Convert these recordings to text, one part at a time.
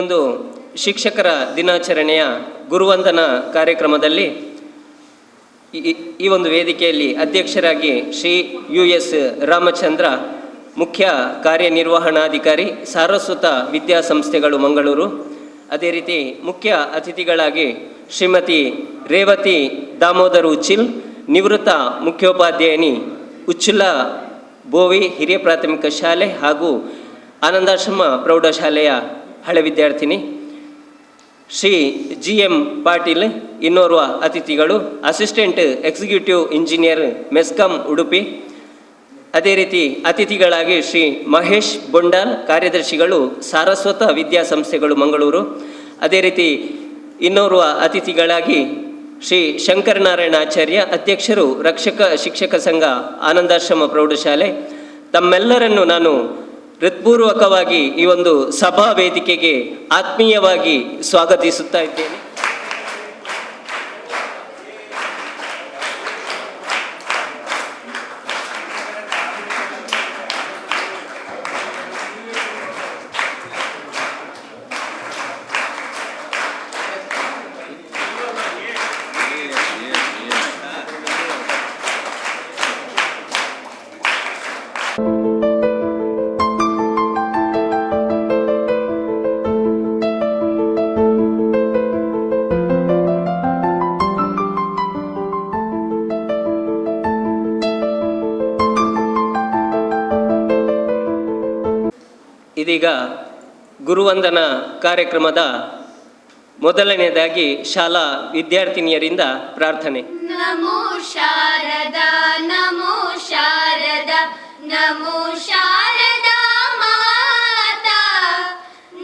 ಒಂದು ಶಿಕ್ಷಕರ ದಿನಾಚರಣೆಯ ಗುರುವಂದನಾ ಕಾರ್ಯಕ್ರಮದಲ್ಲಿ ಈ ಒಂದು ವೇದಿಕೆಯಲ್ಲಿ ಅಧ್ಯಕ್ಷರಾಗಿ ಶ್ರೀ US ರಾಮಚಂದ್ರ, ಮುಖ್ಯ ಕಾರ್ಯನಿರ್ವಹಣಾಧಿಕಾರಿ, ಸಾರಸ್ವತ ವಿದ್ಯಾಸಂಸ್ಥೆಗಳು ಮಂಗಳೂರು. ಅದೇ ರೀತಿ ಮುಖ್ಯ ಅತಿಥಿಗಳಾಗಿ ಶ್ರೀಮತಿ ರೇವತಿ ದಾಮೋದರ್ ಉಚ್ಚಿಲ್, ನಿವೃತ್ತ ಮುಖ್ಯೋಪಾಧ್ಯಾಯಿನಿ, ಉಚ್ಚಿಲ ಬೋವಿ ಹಿರಿಯ ಪ್ರಾಥಮಿಕ ಶಾಲೆ ಹಾಗೂ ಆನಂದಾಶ್ರಮ ಪ್ರೌಢಶಾಲೆಯ ಹಳೆ ವಿದ್ಯಾರ್ಥಿನಿ, ಶ್ರೀ GM ಪಾಟೀಲ್ ಇನ್ನೋರ್ವ ಅತಿಥಿಗಳು, assistant executive engineer MESCOM Udupi. ಅದೇ ರೀತಿ ಅತಿಥಿಗಳಾಗಿ ಶ್ರೀ ಮಹೇಶ್ ಬೊಂಡಾಲ್, ಕಾರ್ಯದರ್ಶಿಗಳು ಸಾರಸ್ವತ ವಿದ್ಯಾಸಂಸ್ಥೆಗಳು ಮಂಗಳೂರು. ಅದೇ ರೀತಿ ಇನ್ನೋರ್ವ ಅತಿಥಿಗಳಾಗಿ ಶ್ರೀ ಶಂಕರನಾರಾಯಣ ಆಚಾರ್ಯ, ಅಧ್ಯಕ್ಷರು ರಕ್ಷಕ ಶಿಕ್ಷಕ ಸಂಘ ಆನಂದಾಶ್ರಮ ಪ್ರೌಢಶಾಲೆ. ತಮ್ಮೆಲ್ಲರನ್ನು ನಾನು ಹೃತ್ಪೂರ್ವಕವಾಗಿ ಈ ಒಂದು ಸಭಾ ವೇದಿಕೆಗೆ ಆತ್ಮೀಯವಾಗಿ ಸ್ವಾಗತಿಸುತ್ತಾ ಇದ್ದೇನೆ. ಇದೀಗ ಗುರುವಂದನಾ ಕಾರ್ಯಕ್ರಮದ ಮೊದಲನೆಯದಾಗಿ ಶಾಲಾ ವಿದ್ಯಾರ್ಥಿನಿಯರಿಂದ ಪ್ರಾರ್ಥನೆ. ನಮೋ ಶಾರದಾ, ನಮೋ ಶಾರದಾ, ನಮೋ ಶಾರದಾ ಮಾತಾ,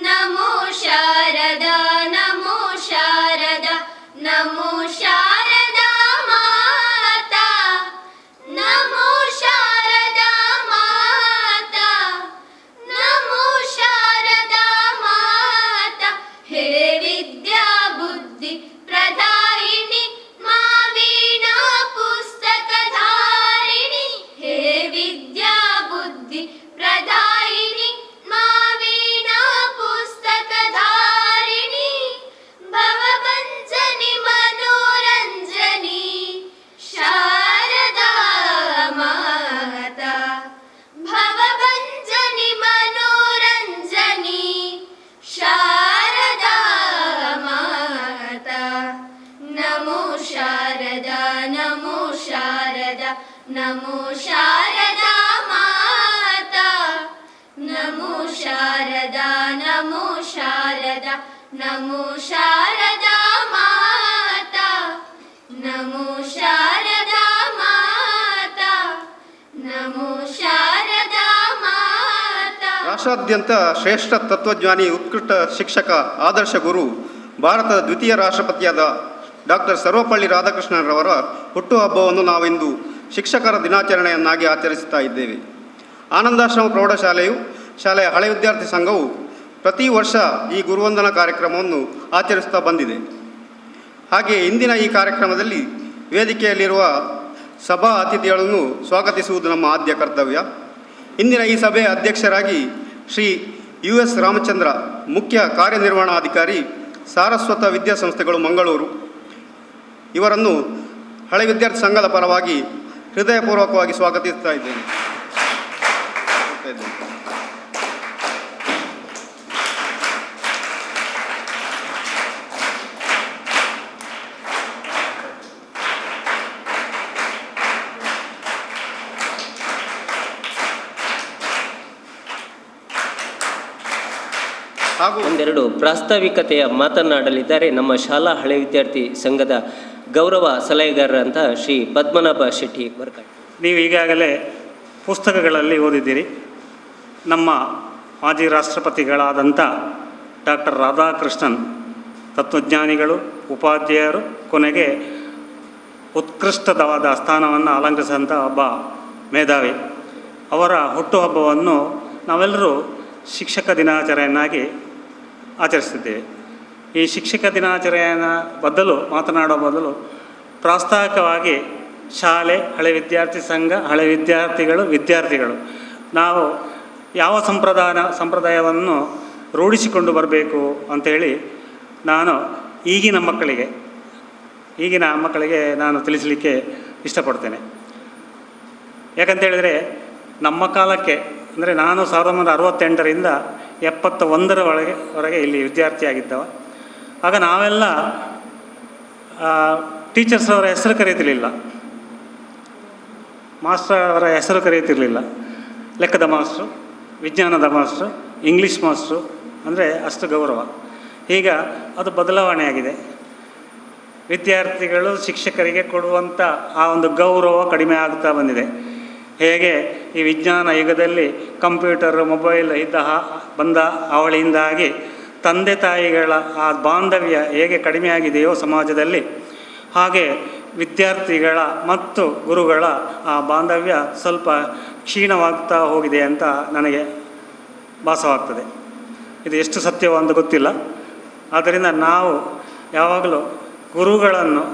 ನಮೋ ಶಾರದಾ, ನಮೋ ಶಾರದಾ, ನಮೋ ಶಾರದಾ ಮಾತಾ, ನಮೋ ಶಾರದಾ ಮಾತಾ, ನಮೋ ಶಾರದಾ ಮಾತಾ. ಹೇ ವಿದ್ಯಾ ಬುದ್ಧಿ ಪ್ರದಾಯಿನಿ, ಮಾ ವೀಣಾ ಪುಸ್ತಕ ಧಾರಿಣಿ. ಹೇ ವಿದ್ಯಾ ಬುದ್ಧಿ ಪ್ರದಾಯಿನಿ, ಮಾ ವೀಣಾ ಪುಸ್ತಕ ಧಾರಿಣಿ. ಭವಭಂಜನಿ ಮನೋರಂಜನಿ ಶಾರದಾ ಮಾತಾ, ಭವಭಂಜನಿ ಮನೋರಂಜನಿ ಶಾರದಾ ಮಾತಾ. ನಮೋ ಶಾರದಾ, ನಮೋ ಶಾರದಾ, ನಮೋ ಶಾರದಾ ಮಾತಾ, ನಮೋ ಶಾರದಾ, ನಮೋ ಶಾರದಾ, ನಮೋ ಶಾರದಾ ಮಾತಾ, ನಮೋ ಶಾರದಾ ಮಾತಾ, ನಮೋ ಶಾರದಾ ಮಾತಾ. ರಾಷ್ಟ್ರಾದ್ಯಂತ ಶ್ರೇಷ್ಠ ತತ್ವಜ್ಞಾನಿ, ಉತ್ಕೃಷ್ಟ ಶಿಕ್ಷಕ, ಆದರ್ಶ ಗುರು, ಭಾರತದ ದ್ವಿತೀಯ ರಾಷ್ಟ್ರಪತಿಯಾದ ಡಾಕ್ಟರ್ ಸರ್ವಪಲ್ಲಿ ರಾಧಾಕೃಷ್ಣರವರ ಹುಟ್ಟುಹಬ್ಬವನ್ನು ನಾವಿಂದು ಶಿಕ್ಷಕರ ದಿನಾಚರಣೆಯನ್ನಾಗಿ ಆಚರಿಸುತ್ತಾ ಇದ್ದೇವೆ. ಆನಂದಾಶ್ರಮ ಪ್ರೌಢಶಾಲೆಯು, ಶಾಲೆಯ ಹಳೆ ವಿದ್ಯಾರ್ಥಿ ಸಂಘವು ಪ್ರತಿ ವರ್ಷ ಈ ಗುರುವಂದನಾ ಕಾರ್ಯಕ್ರಮವನ್ನು ಆಚರಿಸುತ್ತಾ ಬಂದಿದೆ. ಹಾಗೆಯೇ ಇಂದಿನ ಈ ಕಾರ್ಯಕ್ರಮದಲ್ಲಿ ವೇದಿಕೆಯಲ್ಲಿರುವ ಸಭಾ ಅತಿಥಿಗಳನ್ನು ಸ್ವಾಗತಿಸುವುದು ನಮ್ಮ ಆದ್ಯ ಕರ್ತವ್ಯ. ಇಂದಿನ ಈ ಸಭೆಯ ಅಧ್ಯಕ್ಷರಾಗಿ ಶ್ರೀ US ರಾಮಚಂದ್ರ, ಮುಖ್ಯ ಕಾರ್ಯನಿರ್ವಹಣಾಧಿಕಾರಿ, ಸಾರಸ್ವತ ವಿದ್ಯಾಸಂಸ್ಥೆಗಳು ಮಂಗಳೂರು, ಇವರನ್ನು ಹಳೆ ವಿದ್ಯಾರ್ಥಿ ಸಂಘದ ಪರವಾಗಿ ಹೃದಯಪೂರ್ವಕವಾಗಿ ಸ್ವಾಗತಿಸ್ತಾ ಇದ್ದೇನೆ. ಹಾಗೂ ಒಂದೆರಡು ಪ್ರಾಸ್ತಾವಿಕತೆಯ ಮಾತನಾಡಲಿದ್ದಾರೆ ನಮ್ಮ ಶಾಲಾ ಹಳೆ ವಿದ್ಯಾರ್ಥಿ ಸಂಘದ ಗೌರವ ಸಲಹೆಗಾರರಂತ ಶ್ರೀ ಪದ್ಮನಾಭ ಶೆಟ್ಟಿ ವರ್ಕಟ್. ನೀವು ಈಗಾಗಲೇ ಪುಸ್ತಕಗಳಲ್ಲಿ ಓದಿದ್ದೀರಿ. ನಮ್ಮ ಮಾಜಿ ರಾಷ್ಟ್ರಪತಿಗಳಾದಂಥ ಡಾಕ್ಟರ್ ರಾಧಾಕೃಷ್ಣನ್ ತತ್ವಜ್ಞಾನಿಗಳು, ಉಪಾಧ್ಯಾಯರು, ಕೊನೆಗೆ ಉತ್ಕೃಷ್ಟವಾದ ಸ್ಥಾನವನ್ನು ಅಲಂಕರಿಸಿದಂಥ ಒಬ್ಬ ಮೇಧಾವಿ. ಅವರ ಹುಟ್ಟುಹಬ್ಬವನ್ನು ನಾವೆಲ್ಲರೂ ಶಿಕ್ಷಕ ದಿನಾಚರಣೆಯನ್ನಾಗಿ ಆಚರಿಸ್ತಿದ್ದೇವೆ. ಈ ಶಿಕ್ಷಕ ದಿನಾಚರಣೆಯ ಮಾತನಾಡೋ ಬದಲು ಪ್ರಾಸ್ತಾವಿಕವಾಗಿ ಶಾಲೆ, ಹಳೆ ವಿದ್ಯಾರ್ಥಿ ಸಂಘ, ಹಳೆ ವಿದ್ಯಾರ್ಥಿಗಳು ನಾವು ಯಾವ ಸಂಪ್ರದಾಯವನ್ನು ರೂಢಿಸಿಕೊಂಡು ಬರಬೇಕು ಅಂಥೇಳಿ ನಾನು ಈಗಿನ ಮಕ್ಕಳಿಗೆ ನಾನು ತಿಳಿಸಲಿಕ್ಕೆ ಇಷ್ಟಪಡ್ತೇನೆ. ಯಾಕಂತೇಳಿದರೆ ನಮ್ಮ ಕಾಲಕ್ಕೆ ಅಂದರೆ ನಾನು 1968ರಿಂದ 71ರವರೆಗೆ ಇಲ್ಲಿ ವಿದ್ಯಾರ್ಥಿಯಾಗಿದ್ದವ. ಆಗ ನಾವೆಲ್ಲ ಟೀಚರ್ಸ್ ಅವರ ಹೆಸರು ಕರೀತಿರಲಿಲ್ಲ, ಮಾಸ್ಟರ್ ಅವರ ಹೆಸರು ಕರೀತಿರಲಿಲ್ಲ. ಲೆಕ್ಕದ ಮಾಸ್ಟ್ರು, ವಿಜ್ಞಾನದ ಮಾಸ್ಟ್ರು, ಇಂಗ್ಲೀಷ್ ಮಾಸ್ಟ್ರು ಅಂದರೆ ಅಷ್ಟು ಗೌರವ. ಈಗ ಅದು ಬದಲಾವಣೆಯಾಗಿದೆ. ವಿದ್ಯಾರ್ಥಿಗಳು ಶಿಕ್ಷಕರಿಗೆ ಕೊಡುವಂಥ ಆ ಒಂದು ಗೌರವ ಕಡಿಮೆ ಆಗ್ತಾ ಬಂದಿದೆ. ಹೇಗೆ ಈ ವಿಜ್ಞಾನ ಯುಗದಲ್ಲಿ ಕಂಪ್ಯೂಟರ್, ಮೊಬೈಲ್ ಬಂದ ಅವಳಿಯಿಂದಾಗಿ ತಂದೆ ತಾಯಿಗಳ ಆ ಬಾಂಧವ್ಯ ಹೇಗೆ ಕಡಿಮೆಯಾಗಿದೆಯೋ ಸಮಾಜದಲ್ಲಿ, ಹಾಗೆ ವಿದ್ಯಾರ್ಥಿಗಳ ಮತ್ತು ಗುರುಗಳ ಆ ಬಾಂಧವ್ಯ ಸ್ವಲ್ಪ ಕ್ಷೀಣವಾಗ್ತಾ ಹೋಗಿದೆ ಅಂತ ನನಗೆ ಭಾಸವಾಗ್ತದೆ. ಇದು ಎಷ್ಟು ಸತ್ಯವೋ ಅಂತ ಗೊತ್ತಿಲ್ಲ. ಆದ್ದರಿಂದ ನಾವು ಯಾವಾಗಲೂ ಗುರುಗಳನ್ನು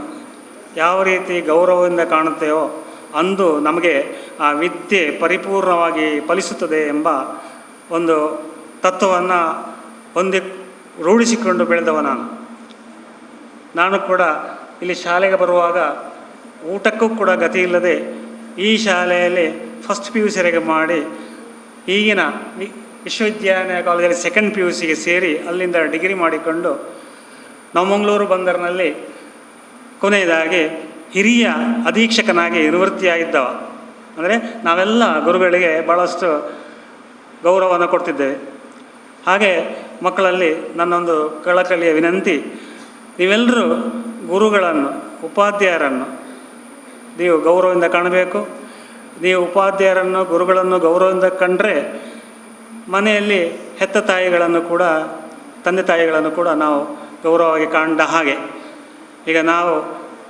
ಯಾವ ರೀತಿ ಗೌರವದಿಂದ ಕಾಣುತ್ತೇವೋ ಅಂದು ನಮಗೆ ಆ ವಿದ್ಯೆ ಪರಿಪೂರ್ಣವಾಗಿ ಫಲಿಸುತ್ತದೆ ಎಂಬ ಒಂದು ತತ್ವವನ್ನು ರೂಢಿಸಿಕೊಂಡು ಬೆಳೆದವ ನಾನು ಕೂಡ ಇಲ್ಲಿ ಶಾಲೆಗೆ ಬರುವಾಗ ಊಟಕ್ಕೂ ಕೂಡ ಗತಿ ಇಲ್ಲದೆ ಈ ಶಾಲೆಯಲ್ಲಿ ಫಸ್ಟ್ PUC ಮಾಡಿ ಈಗಿನ ವಿಶ್ವವಿದ್ಯಾಲಯ ಕಾಲೇಜಲ್ಲಿ ಸೆಕೆಂಡ್ PUCಗೆ ಸೇರಿ ಅಲ್ಲಿಂದ ಡಿಗ್ರಿ ಮಾಡಿಕೊಂಡು ನವಮಂಗಳೂರು ಬಂದರಿನಲ್ಲಿ ಕೊನೆಯದಾಗಿ ಹಿರಿಯ ಅಧೀಕ್ಷಕನಾಗಿ ನಿವೃತ್ತಿಯಾಗಿದ್ದವ. ಅಂದರೆ ನಾವೆಲ್ಲ ಗುರುಗಳಿಗೆ ಭಾಳಷ್ಟು ಗೌರವವನ್ನು ಕೊಡ್ತಿದ್ದೇವೆ. ಹಾಗೆ ಮಕ್ಕಳಲ್ಲಿ ನನ್ನೊಂದು ಕಳಕಳಿಯ ವಿನಂತಿ, ನೀವೆಲ್ಲರೂ ಗುರುಗಳನ್ನು, ಉಪಾಧ್ಯಾಯರನ್ನು ನೀವು ಗೌರವದಿಂದ ಕಾಣಬೇಕು. ನೀವು ಉಪಾಧ್ಯಾಯರನ್ನು, ಗುರುಗಳನ್ನು ಗೌರವದಿಂದ ಕಂಡರೆ ಮನೆಯಲ್ಲಿ ಹೆತ್ತ ತಾಯಿಗಳನ್ನು ಕೂಡ, ತಂದೆ ತಾಯಿಗಳನ್ನು ಕೂಡ ನಾವು ಗೌರವವಾಗಿ ಕಂಡ ಹಾಗೆ. ಈಗ ನಾವು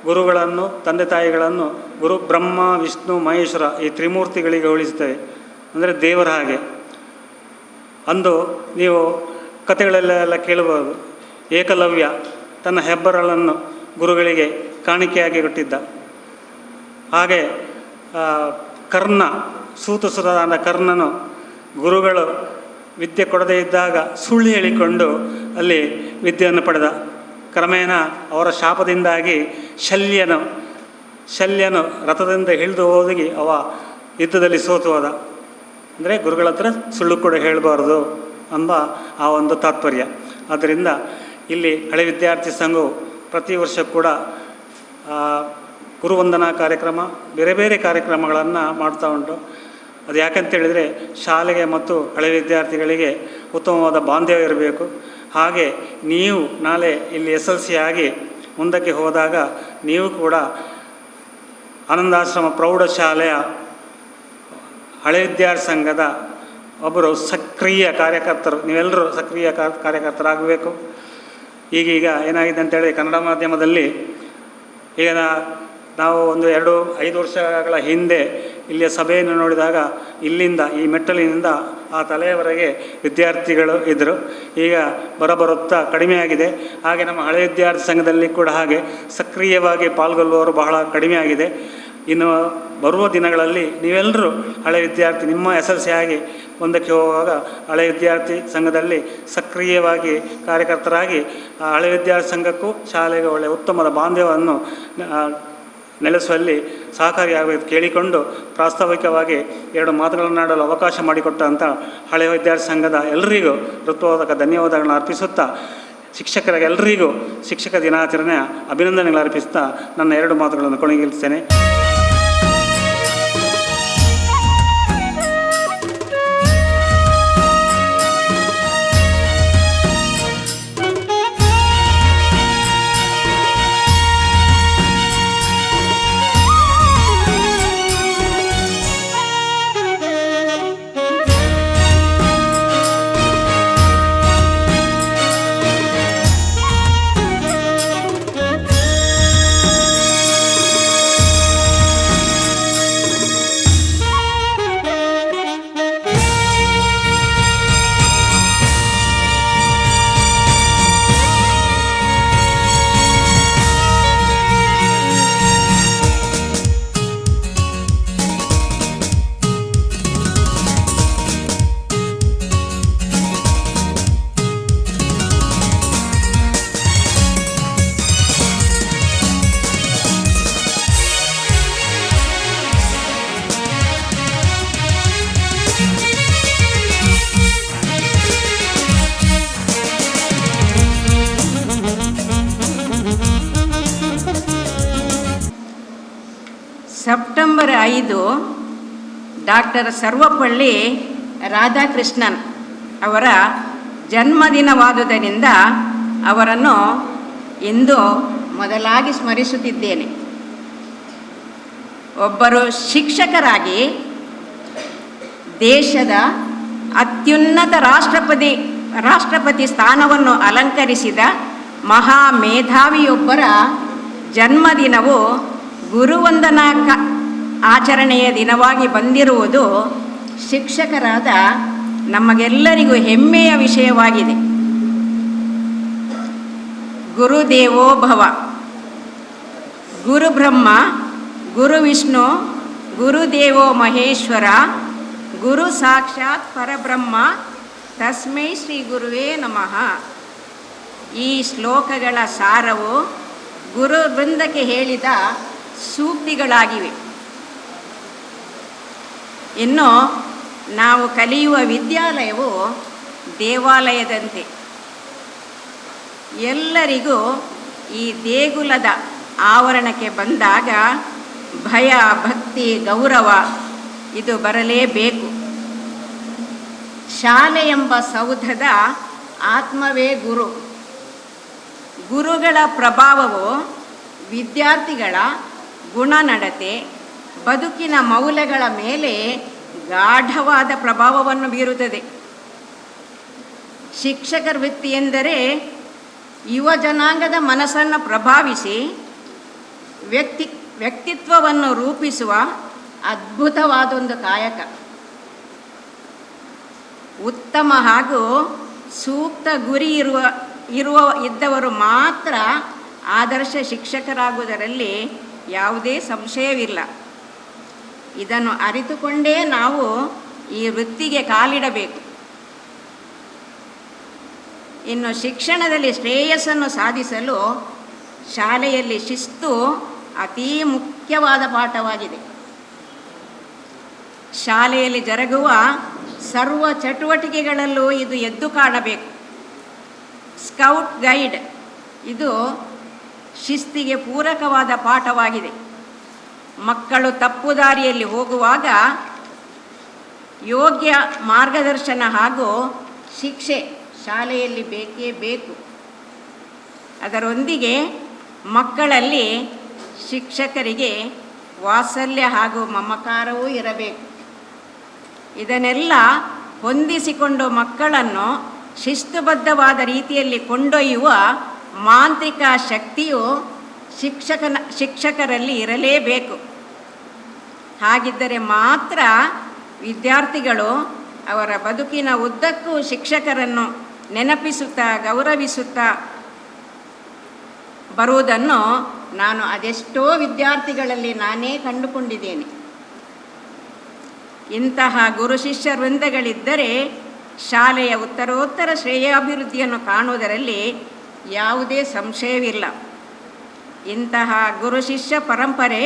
ಗುರುಗಳನ್ನು, ತಂದೆ ತಾಯಿಗಳನ್ನು ಗುರು ಬ್ರಹ್ಮ, ವಿಷ್ಣು, ಮಹೇಶ್ವರ ಈ ತ್ರಿಮೂರ್ತಿಗಳಿಗೆ ಹೋಲಿಸ್ತೇವೆ. ಅಂದರೆ ದೇವರ ಹಾಗೆ. ಅಂದು ನೀವು ಕಥೆಗಳಲ್ಲೆಲ್ಲ ಕೇಳಬಹುದು, ಏಕಲವ್ಯ ತನ್ನ ಹೆಬ್ಬರಳನ್ನು ಗುರುಗಳಿಗೆ ಕಾಣಿಕೆಯಾಗಿ ಕೊಟ್ಟಿದ್ದ. ಹಾಗೆ ಕರ್ಣ, ಸೂತಸುರನಾದ ಕರ್ಣನು ಗುರುಗಳು ವಿದ್ಯೆ ಕೊಡದೇ ಇದ್ದಾಗ ಸುಳ್ಳು ಹೇಳಿಕೊಂಡು ಅಲ್ಲಿ ವಿದ್ಯೆಯನ್ನು ಪಡೆದ. ಕ್ರಮೇಣ ಅವರ ಶಾಪದಿಂದಾಗಿ ಶಲ್ಯನು ರಥದಿಂದ ಇಳಿದು ಹೋಗಿ ಅವ ಯುದ್ಧದಲ್ಲಿ ಸೋತು ಹೋದ. ಅಂದರೆ ಗುರುಗಳ ಹತ್ರ ಸುಳ್ಳು ಕೂಡ ಹೇಳಬಾರ್ದು ಎಂಬ ಆ ಒಂದು ತಾತ್ಪರ್ಯ. ಆದ್ದರಿಂದ ಇಲ್ಲಿ ಹಳೆ ವಿದ್ಯಾರ್ಥಿ ಸಂಘವು ಪ್ರತಿ ವರ್ಷ ಕೂಡ ಗುರುವಂದನಾ ಕಾರ್ಯಕ್ರಮ, ಬೇರೆ ಬೇರೆ ಕಾರ್ಯಕ್ರಮಗಳನ್ನು ಮಾಡ್ತಾ ಉಂಟು. ಅದು ಯಾಕಂತೇಳಿದರೆ ಶಾಲೆಗೆ ಮತ್ತು ಹಳೆ ವಿದ್ಯಾರ್ಥಿಗಳಿಗೆ ಉತ್ತಮವಾದ ಬಾಂಧವ್ಯ ಇರಬೇಕು. ಹಾಗೆ ನೀವು ನಾಳೆ ಇಲ್ಲಿ SLC ಆಗಿ ಮುಂದಕ್ಕೆ ಹೋದಾಗ ನೀವು ಕೂಡ ಆನಂದಾಶ್ರಮ ಪ್ರೌಢಶಾಲೆಯ ಹಳೆ ವಿದ್ಯಾರ್ಥಿ ಸಂಘದ ಒಬ್ಬರು ಸಕ್ರಿಯ ಕಾರ್ಯಕರ್ತರು, ನೀವೆಲ್ಲರೂ ಸಕ್ರಿಯ ಕಾರ್ಯಕರ್ತರಾಗಬೇಕು. ಈಗೀಗ ಏನಾಗಿದೆ ಅಂತೇಳಿ ಕನ್ನಡ ಮಾಧ್ಯಮದಲ್ಲಿ ಈಗ ನಾವು 5 ವರ್ಷಗಳ ಹಿಂದೆ ಇಲ್ಲಿಯ ಸಭೆಯನ್ನು ನೋಡಿದಾಗ ಇಲ್ಲಿಂದ ಈ ಮೆಟ್ಟಲಿನಿಂದ ಆ ತಲೆಯವರೆಗೆ ವಿದ್ಯಾರ್ಥಿಗಳು ಇದ್ದರು. ಈಗ ಬರುತ್ತಾ ಕಡಿಮೆಯಾಗಿದೆ. ಹಾಗೆ ನಮ್ಮ ಹಳೆ ವಿದ್ಯಾರ್ಥಿ ಸಂಘದಲ್ಲಿ ಕೂಡ ಹಾಗೆ ಸಕ್ರಿಯವಾಗಿ ಪಾಲ್ಗೊಳ್ಳುವವರು ಬಹಳ ಕಡಿಮೆಯಾಗಿದೆ. ಇನ್ನು ಬರುವ ದಿನಗಳಲ್ಲಿ ನೀವೆಲ್ಲರೂ ಹಳೆ ವಿದ್ಯಾರ್ಥಿ, ನಿಮ್ಮ SLC ಆಗಿ ಮುಂದಕ್ಕೆ ಹೋಗುವಾಗ ಹಳೆ ವಿದ್ಯಾರ್ಥಿ ಸಂಘದಲ್ಲಿ ಸಕ್ರಿಯವಾಗಿ ಕಾರ್ಯಕರ್ತರಾಗಿ ಆ ಹಳೆ ವಿದ್ಯಾರ್ಥಿ ಸಂಘಕ್ಕೂ ಶಾಲೆಗೆ ಒಳ್ಳೆಯ ಉತ್ತಮದ ಬಾಂಧವ್ಯವನ್ನು ನೆಲೆಸುವಲ್ಲಿ ಸಹಕಾರಿಯಾಗಬೇಕು ಕೇಳಿಕೊಂಡು ಪ್ರಾಸ್ತಾವಿಕವಾಗಿ 2 ಮಾತುಗಳನ್ನಾಡಲು ಅವಕಾಶ ಮಾಡಿಕೊಟ್ಟಂಥ ಹಳೆಯ ವಿದ್ಯಾರ್ಥಿ ಸಂಘದ ಎಲ್ಲರಿಗೂ ಹೃತ್ಪೂರ್ವಕ ಧನ್ಯವಾದಗಳನ್ನು ಅರ್ಪಿಸುತ್ತಾ, ಶಿಕ್ಷಕರಿಗೆಲ್ಲರಿಗೂ ಶಿಕ್ಷಕ ದಿನಾಚರಣೆಯ ಅಭಿನಂದನೆಗಳು ಅರ್ಪಿಸ್ತಾ ನನ್ನ 2 ಮಾತುಗಳನ್ನು ಕೊನೆಗೊಳಿಸ್ತೇನೆ. 5 ಡಾಕ್ಟರ್ ಸರ್ವಪಳ್ಳಿ ರಾಧಾಕೃಷ್ಣನ್ ಅವರ ಜನ್ಮದಿನವಾದುದರಿಂದ ಅವರನ್ನು ಇಂದು ಮೊದಲಾಗಿ ಸ್ಮರಿಸುತ್ತಿದ್ದೇನೆ. ಒಬ್ಬರು ಶಿಕ್ಷಕರಾಗಿ ದೇಶದ ಅತ್ಯುನ್ನತ ರಾಷ್ಟ್ರಪತಿ ಸ್ಥಾನವನ್ನು ಅಲಂಕರಿಸಿದ ಮಹಾ ಮೇಧಾವಿಯೊಬ್ಬರ ಜನ್ಮದಿನವು ಗುರುವಂದನಾ ಆಚರಣೆಯ ದಿನವಾಗಿ ಬಂದಿರುವುದು ಶಿಕ್ಷಕರಾದ ನಮಗೆಲ್ಲರಿಗೂ ಹೆಮ್ಮೆಯ ವಿಷಯವಾಗಿದೆ. ಗುರುದೇವೋ ಭವ, ಗುರು ಬ್ರಹ್ಮ, ಗುರು ವಿಷ್ಣು, ಗುರುದೇವೋ ಮಹೇಶ್ವರ, ಗುರು ಸಾಕ್ಷಾತ್ ಪರಬ್ರಹ್ಮ, ತಸ್ಮೈ ಶ್ರೀ ಗುರುವೇ ನಮಃ. ಈ ಶ್ಲೋಕಗಳ ಸಾರವು ಗುರು ವೃಂದಕ್ಕೆ ಹೇಳಿದ ಸೂಕ್ತಿಗಳಾಗಿವೆ. ಇನ್ನು ನಾವು ಕಲಿಯುವ ವಿದ್ಯಾಲಯವು ದೇವಾಲಯದಂತೆ. ಎಲ್ಲರಿಗೂ ಈ ದೇಗುಲದ ಆವರಣಕ್ಕೆ ಬಂದಾಗ ಭಯ, ಭಕ್ತಿ, ಗೌರವ ಇದು ಬರಲೇಬೇಕು. ಶಾಲೆ ಎಂಬ ಸೌಧದ ಆತ್ಮವೇ ಗುರು. ಗುರುಗಳ ಪ್ರಭಾವವು ವಿದ್ಯಾರ್ಥಿಗಳ ಗುಣನಡತೆ, ಬದುಕಿನ ಮೌಲ್ಯಗಳ ಮೇಲೆ ಗಾಢವಾದ ಪ್ರಭಾವವನ್ನು ಬೀರುತ್ತದೆ. ಶಿಕ್ಷಕರ ವೃತ್ತಿ ಎಂದರೆ ಯುವ ಜನಾಂಗದ ಮನಸ್ಸನ್ನು ಪ್ರಭಾವಿಸಿ ವ್ಯಕ್ತಿತ್ವವನ್ನು ರೂಪಿಸುವ ಅದ್ಭುತವಾದೊಂದು ಕಾಯಕ. ಉತ್ತಮ ಹಾಗೂ ಸೂಕ್ತ ಗುರಿ ಇದ್ದವರು ಮಾತ್ರ ಆದರ್ಶ ಶಿಕ್ಷಕರಾಗುವುದರಲ್ಲಿ ಯಾವುದೇ ಸಂಶಯವಿಲ್ಲ. ಇದನ್ನು ಅರಿತುಕೊಂಡೇ ನಾವು ಈ ವೃತ್ತಿಗೆ ಕಾಲಿಡಬೇಕು. ಇನ್ನು ಶಿಕ್ಷಣದಲ್ಲಿ ಶ್ರೇಯಸ್ಸನ್ನು ಸಾಧಿಸಲು ಶಾಲೆಯಲ್ಲಿ ಶಿಸ್ತು ಅತೀ ಮುಖ್ಯವಾದ ಪಾಠವಾಗಿದೆ. ಶಾಲೆಯಲ್ಲಿ ಜರುಗುವ ಸರ್ವ ಚಟುವಟಿಕೆಗಳಲ್ಲೂ ಇದು ಎದ್ದು ಕಾಣಬೇಕು. ಸ್ಕೌಟ್ ಗೈಡ್ ಇದು ಶಿಸ್ತಿಗೆ ಪೂರಕವಾದ ಪಾಠವಾಗಿದೆ. ಮಕ್ಕಳು ತಪ್ಪು ದಾರಿಯಲ್ಲಿ ಹೋಗುವಾಗ ಯೋಗ್ಯ ಮಾರ್ಗದರ್ಶನ ಹಾಗೂ ಶಿಕ್ಷೆ ಶಾಲೆಯಲ್ಲಿ ಬೇಕೇ ಬೇಕು. ಅದರೊಂದಿಗೆ ಮಕ್ಕಳಲ್ಲಿ ಶಿಕ್ಷಕರಿಗೆ ವಾತ್ಸಲ್ಯ ಹಾಗೂ ಮಮಕಾರವೂ ಇರಬೇಕು. ಇದನ್ನೆಲ್ಲ ಹೊಂದಿಸಿಕೊಂಡು ಮಕ್ಕಳನ್ನು ಶಿಸ್ತುಬದ್ಧವಾದ ರೀತಿಯಲ್ಲಿ ಕೊಂಡೊಯ್ಯುವ ಮಾಂತ್ರಿಕ ಶಕ್ತಿಯು ಶಿಕ್ಷಕರಲ್ಲಿ ಇರಲೇಬೇಕು. ಹಾಗಿದ್ದರೆ ಮಾತ್ರ ವಿದ್ಯಾರ್ಥಿಗಳು ಅವರ ಬದುಕಿನ ಉದ್ದಕ್ಕೂ ಶಿಕ್ಷಕರನ್ನು ನೆನಪಿಸುತ್ತಾ ಗೌರವಿಸುತ್ತಾ ಬರುವುದನ್ನು ನಾನು ಅದೆಷ್ಟೋ ವಿದ್ಯಾರ್ಥಿಗಳಲ್ಲಿ ನಾನೇ ಕಂಡುಕೊಂಡಿದ್ದೇನೆ. ಇಂತಹ ಗುರು ಶಿಷ್ಯ ವೃಂದಗಳಿದ್ದರೆ ಶಾಲೆಯ ಉತ್ತರೋತ್ತರ ಶ್ರೇಯಾಭಿವೃದ್ಧಿಯನ್ನು ಕಾಣುವುದರಲ್ಲಿ ಯಾವುದೇ ಸಂಶಯವಿಲ್ಲ. ಇಂತಹ ಗುರು ಶಿಷ್ಯ ಪರಂಪರೆ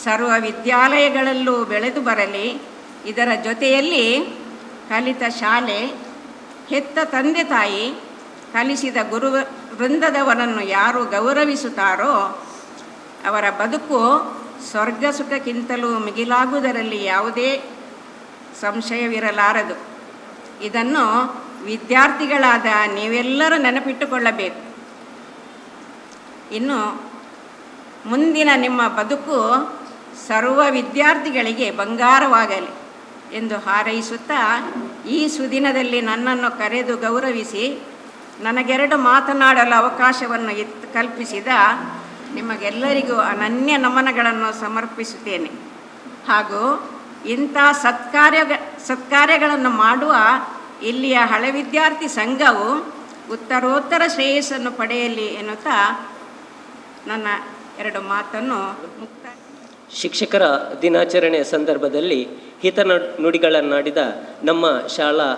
ಸರ್ವ ವಿದ್ಯಾಲಯಗಳಲ್ಲೂ ಬೆಳೆದು ಬರಲಿ. ಇದರ ಜೊತೆಯಲ್ಲಿ ಕಲಿತ ಶಾಲೆ, ಹೆತ್ತ ತಂದೆ ತಾಯಿ, ಕಲಿಸಿದ ಗುರು ವೃಂದದವರನ್ನು ಯಾರು ಗೌರವಿಸುತ್ತಾರೋ ಅವರ ಬದುಕು ಸ್ವರ್ಗ ಸುಖಕ್ಕಿಂತಲೂ ಮಿಗಿಲಾಗುವುದರಲ್ಲಿ ಯಾವುದೇ ಸಂಶಯವಿರಲಾರದು. ಇದನ್ನು ವಿದ್ಯಾರ್ಥಿಗಳಾದ ನೀವೆಲ್ಲರೂ ನೆನಪಿಟ್ಟುಕೊಳ್ಳಬೇಕು. ಇನ್ನು ಮುಂದಿನ ನಿಮ್ಮ ಬದುಕು ಸರ್ವ ವಿದ್ಯಾರ್ಥಿಗಳಿಗೆ ಬಂಗಾರವಾಗಲಿ ಎಂದು ಹಾರೈಸುತ್ತಾ ಈ ಸುದಿನದಲ್ಲಿ ನನ್ನನ್ನು ಕರೆದು ಗೌರವಿಸಿ ನನಗೆರಡು ಮಾತನಾಡಲು ಅವಕಾಶವನ್ನು ಕಲ್ಪಿಸಿದ ನಿಮಗೆಲ್ಲರಿಗೂ ಅನನ್ಯ ನಮನಗಳನ್ನು ಸಮರ್ಪಿಸುತ್ತೇನೆ. ಹಾಗೂ ಇಂಥ ಸತ್ಕಾರ್ಯಗಳನ್ನು ಮಾಡುವ ಇಲ್ಲಿಯ ಹಳೆ ವಿದ್ಯಾರ್ಥಿ ಸಂಘವು ಉತ್ತರೋತ್ತರ ಶ್ರೇಯಸ್ಸನ್ನು ಪಡೆಯಲಿ ಎನ್ನುತ್ತಾ ನನ್ನ ಎರಡು ಮಾತನ್ನು ಮುಕ್ತಾಯ. ಶಿಕ್ಷಕರ ದಿನಾಚರಣೆಯ ಸಂದರ್ಭದಲ್ಲಿ ಹಿತನುಡಿಗಳನ್ನಾಡಿದ ನಮ್ಮ ಶಾಲಾ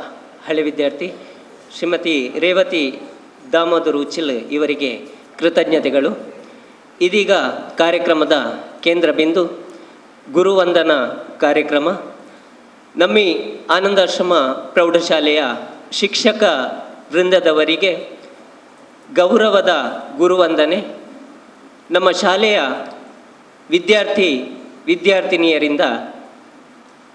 ಹಳೆ ವಿದ್ಯಾರ್ಥಿ ಶ್ರೀಮತಿ ರೇವತಿ ದಾಮೋದರ್ ಉಚ್ಚಿಲ್ ಇವರಿಗೆ ಕೃತಜ್ಞತೆಗಳು. ಇದೀಗ ಕಾರ್ಯಕ್ರಮದ ಕೇಂದ್ರ ಬಿಂದು ಗುರುವಂದನ ಕಾರ್ಯಕ್ರಮ. ನಮ್ಮಿ ಆನಂದಾಶ್ರಮ ಪ್ರೌಢಶಾಲೆಯ ಶಿಕ್ಷಕ ವೃಂದದವರಿಗೆ ಗೌರವದ ಗುರುವಂದನೆ. ನಮ್ಮ ಶಾಲೆಯ ವಿದ್ಯಾರ್ಥಿ ವಿದ್ಯಾರ್ಥಿನಿಯರಿಂದ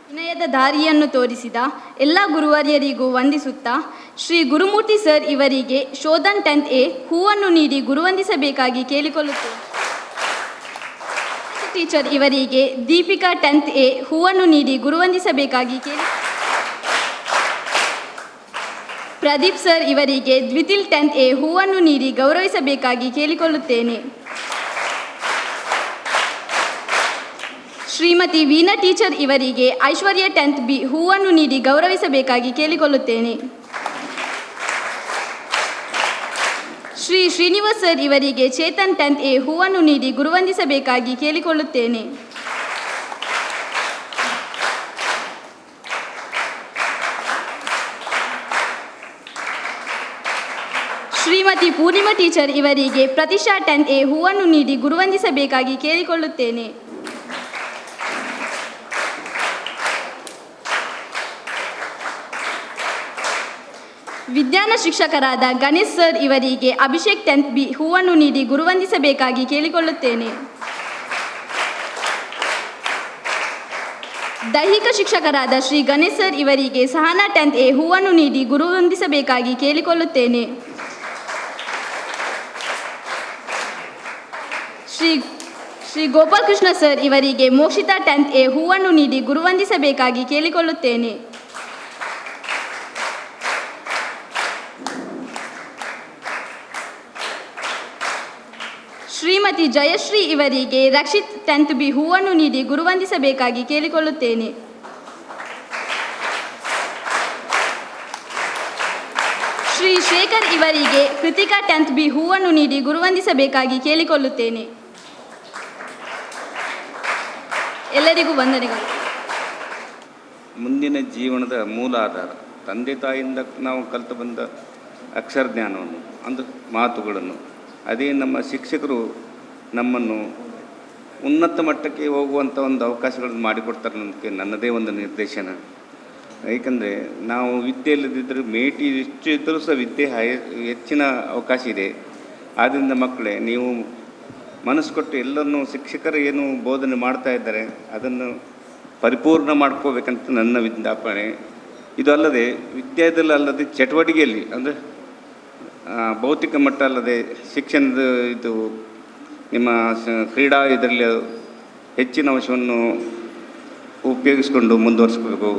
ವಿನಯದ ದಾರಿಯನ್ನು ತೋರಿಸಿದ ಎಲ್ಲ ಗುರುವರ್ಯರಿಗೂ ವಂದಿಸುತ್ತಾ ಶ್ರೀ ಗುರುಮೂರ್ತಿ ಸರ್ ಇವರಿಗೆ ಶೋಧನ್ 10th A ಹೂವನ್ನು ನೀಡಿ ಗುರುವಂದಿಸಬೇಕಾಗಿ ಕೇಳಿಕೊಳ್ಳುತ್ತೇನೆ. ಟೀಚರ್ ಇವರಿಗೆ ದೀಪಿಕಾ 10th A ಹೂವನ್ನು ನೀಡಿ ಗುರುವಂದಿಸಬೇಕಾಗಿ ಪ್ರದೀಪ್ ಸರ್ ಇವರಿಗೆ ದ್ವಿತಿಲ್ 10th A ಹೂವನ್ನು ನೀಡಿ ಗೌರವಿಸಬೇಕಾಗಿ ಕೇಳಿಕೊಳ್ಳುತ್ತೇನೆ. ಶ್ರೀಮತಿ ವೀಣಾ ಟೀಚರ್ ಇವರಿಗೆ ಐಶ್ವರ್ಯ 10th B ಹೂವನ್ನು ನೀಡಿ ಗೌರವಿಸಬೇಕಾಗಿ ಕೇಳಿಕೊಳ್ಳುತ್ತೇನೆ. ಶ್ರೀ ಶ್ರೀನಿವಾಸ್ ಸರ್ ಇವರಿಗೆ ಚೇತನ್ 10th A ಹೂವನ್ನು ನೀಡಿ ಗುರುವಂದಿಸಬೇಕಾಗಿ ಕೇಳಿಕೊಳ್ಳುತ್ತೇನೆ. ಶ್ರೀಮತಿ ಪೂರ್ಣಿಮಾ ಟೀಚರ್ ಇವರಿಗೆ ಪ್ರತಿಷ್ಠಾ 10th A ಹೂವನ್ನು ನೀಡಿ ಗುರುವಂದಿಸಬೇಕಾಗಿ ಕೇಳಿಕೊಳ್ಳುತ್ತೇನೆ. ವಿಜ್ಞಾನ ಶಿಕ್ಷಕರಾದ ಗಣೇಶ್ ಸರ್ ಇವರಿಗೆ ಅಭಿಷೇಕ್ 10th B ಹೂವನ್ನು ನೀಡಿ ಗುರುವಂದಿಸಬೇಕಾಗಿ ಕೇಳಿಕೊಳ್ಳುತ್ತೇನೆ. ದೈಹಿಕ ಶಿಕ್ಷಕರಾದ ಶ್ರೀ ಗಣೇಶ್ ಸರ್ ಇವರಿಗೆ ಸಹನಾ 10th A ಹೂವನ್ನು ನೀಡಿ ಗುರುವಂದಿಸಬೇಕಾಗಿ ಕೇಳಿಕೊಳ್ಳುತ್ತೇನೆ. ಶ್ರೀ ಗೋಪಾಲಕೃಷ್ಣ ಸರ್ ಇವರಿಗೆ ಮೋಕ್ಷಿತಾ 10th A ಹೂವನ್ನು ನೀಡಿ ಗುರುವಂದಿಸಬೇಕಾಗಿ ಕೇಳಿಕೊಳ್ಳುತ್ತೇನೆ. ಶ್ರೀಮತಿ ಜಯಶ್ರೀ ಇವರಿಗೆ ರಕ್ಷಿತ್ 10th B ಹೂವನ್ನು ನೀಡಿ ಗುರುವಂದಿಸಬೇಕಾಗಿ ಕೇಳಿಕೊಳ್ಳುತ್ತೇನೆ. ಶ್ರೀ ಶೇಖರ್ ಇವರಿಗೆ ಕೃತಿಕಾ 10th B ಹೂವನ್ನು ನೀಡಿ ಗುರುವಂದಿಸಬೇಕಾಗಿ ಕೇಳಿಕೊಳ್ಳುತ್ತೇನೆ. ಎಲ್ಲರಿಗೂ ವಂದನೆಗಳು. ಮುಂದಿನ ಜೀವನದ ಮೂಲ ಆಧಾರ ತಂದೆ ತಾಯಿಯಿಂದ ನಾವು ಕಲಿತು ಬಂದ ಅಕ್ಷರ ಜ್ಞಾನವನ್ನು ಅಂದು ಮಾತುಗಳನ್ನು ಅದೇ ನಮ್ಮ ಶಿಕ್ಷಕರು ನಮ್ಮನ್ನು ಉನ್ನತ ಮಟ್ಟಕ್ಕೆ ಹೋಗುವಂಥ ಒಂದು ಅವಕಾಶಗಳನ್ನು ಮಾಡಿಕೊಡ್ತಾರೆ ಅನ್ನೋದಕ್ಕೆ ನನ್ನದೇ ಒಂದು ನಿರ್ದೇಶನ. ಏಕೆಂದರೆ ನಾವು ವಿದ್ಯೆ ಇಲ್ಲದಿದ್ದರೂ ಮೇಟಿ ಹೆಚ್ಚು ಇದ್ದರೂ ಸಹ ವಿದ್ಯೆ ಹೆಚ್ಚಿನ ಅವಕಾಶ ಇದೆ. ಆದ್ದರಿಂದ ಮಕ್ಕಳೇ, ನೀವು ಮನಸ್ಸು ಕೊಟ್ಟು ಎಲ್ಲರನ್ನೂ ಶಿಕ್ಷಕರು ಏನು ಬೋಧನೆ ಮಾಡ್ತಾ ಇದ್ದಾರೆ ಅದನ್ನು ಪರಿಪೂರ್ಣ ಮಾಡ್ಕೋಬೇಕಂತ ನನ್ನ ವಿಜ್ಞಾಪನೆ. ಇದು ಅಲ್ಲದೆ ವಿದ್ಯಾದಲ್ಲದೆ ಚಟುವಟಿಕೆಯಲ್ಲಿ ಅಂದರೆ ಭೌತಿಕ ಮಟ್ಟ ಅಲ್ಲದೆ ಶಿಕ್ಷಣದ ಇದು ನಿಮ್ಮ ಕ್ರೀಡಾ ಇದರಲ್ಲಿ ಹೆಚ್ಚಿನ ಅಂಶವನ್ನು ಉಪಯೋಗಿಸ್ಕೊಂಡು ಮುಂದುವರಿಸ್ಬೇಕು.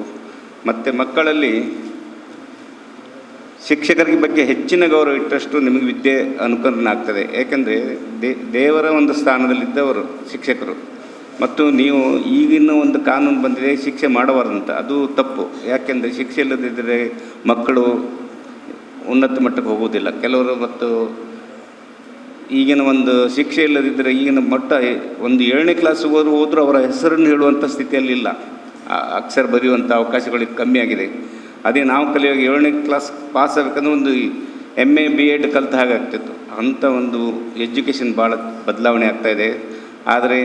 ಮತ್ತು ಮಕ್ಕಳಲ್ಲಿ ಶಿಕ್ಷಕರ ಬಗ್ಗೆ ಹೆಚ್ಚಿನ ಗೌರವ ಇಟ್ಟಷ್ಟು ನಿಮಗೆ ವಿದ್ಯೆ ಅನುಕೂಲ ಆಗ್ತದೆ. ಏಕೆಂದರೆ ದೇವರ ಒಂದು ಸ್ಥಾನದಲ್ಲಿದ್ದವರು ಶಿಕ್ಷಕರು. ಮತ್ತು ನೀವು ಈಗಿನ ಒಂದು ಕಾನೂನು ಬಂದಿದೆ ಶಿಕ್ಷೆ ಮಾಡಬಾರ್ದಂತ, ಅದು ತಪ್ಪು. ಯಾಕೆಂದರೆ ಶಿಕ್ಷೆ ಇಲ್ಲದಿದ್ದರೆ ಮಕ್ಕಳು ಉನ್ನತ ಮಟ್ಟಕ್ಕೆ ಹೋಗುವುದಿಲ್ಲ. ಕೆಲವರು ಮತ್ತು ಈಗಿನ ಒಂದು ಶಿಕ್ಷೆ ಇಲ್ಲದಿದ್ದರೆ ಈಗಿನ ಮಟ್ಟ ಒಂದು 7ನೇ ಕ್ಲಾಸ್ ಹೋದರೂ ಅವರ ಹೆಸರನ್ನು ಹೇಳುವಂಥ ಸ್ಥಿತಿಯಲ್ಲಿಲ್ಲ. ಅಕ್ಷರ ಬರೆಯುವಂಥ ಅವಕಾಶಗಳು ಕಮ್ಮಿ ಆಗಿದೆ. ಅದೇ ನಾವು ಕಲಿಯುವಾಗ 7ನೇ ಕ್ಲಾಸ್ ಪಾಸ್ ಆಗಬೇಕಂದ್ರೆ ಒಂದು MA B.Ed ಕಲಿತ ಹಾಗಾಗ್ತಿತ್ತು. ಅಂಥ ಒಂದು ಎಜುಕೇಷನ್ ಭಾಳ ಬದಲಾವಣೆ ಆಗ್ತಾಯಿದೆ. ಆದರೆ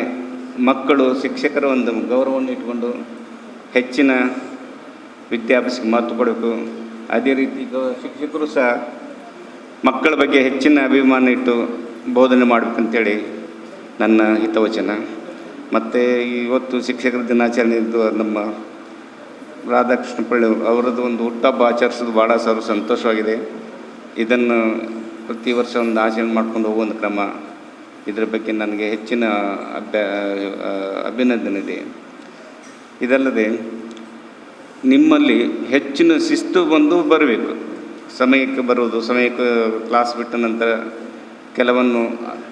ಮಕ್ಕಳು ಶಿಕ್ಷಕರ ಒಂದು ಗೌರವವನ್ನು ಇಟ್ಕೊಂಡು ಹೆಚ್ಚಿನ ವಿದ್ಯಾಭ್ಯಾಸಕ್ಕೆ ಮಹತ್ವ ಕೊಡಬೇಕು. ಅದೇ ರೀತಿ ಶಿಕ್ಷಕರು ಸಹ ಮಕ್ಕಳ ಬಗ್ಗೆ ಹೆಚ್ಚಿನ ಅಭಿಮಾನ ಇಟ್ಟು ಬೋಧನೆ ಮಾಡಬೇಕಂತೇಳಿ ನನ್ನ ಹಿತವಚನ. ಮತ್ತು ಇವತ್ತು ಶಿಕ್ಷಕರ ದಿನಾಚರಣೆ ಇದ್ದು ನಮ್ಮ ರಾಧಾಕೃಷ್ಣ ಪಳ್ಳಿ ಅವರದ್ದು ಒಂದು ಹುಟ್ಟಹಬ್ಬ ಆಚರಿಸೋದು ಭಾಳ ಸಂತೋಷವಾಗಿದೆ. ಇದನ್ನು ಪ್ರತಿ ವರ್ಷ ಒಂದು ಆಚರಣೆ ಮಾಡ್ಕೊಂಡು ಹೋಗುವ ಒಂದು ಕ್ರಮ, ಇದರ ಬಗ್ಗೆ ನನಗೆ ಹೆಚ್ಚಿನ ಅಭಿನಂದನೆ ಇದೆ. ಇದಲ್ಲದೆ ನಿಮ್ಮಲ್ಲಿ ಹೆಚ್ಚಿನ ಶಿಸ್ತು ಬರಬೇಕು. ಸಮಯಕ್ಕೆ ಬರುವುದು, ಸಮಯಕ್ಕೆ ಕ್ಲಾಸ್ ಬಿಟ್ಟ ನಂತರ ಕೆಲವನ್ನು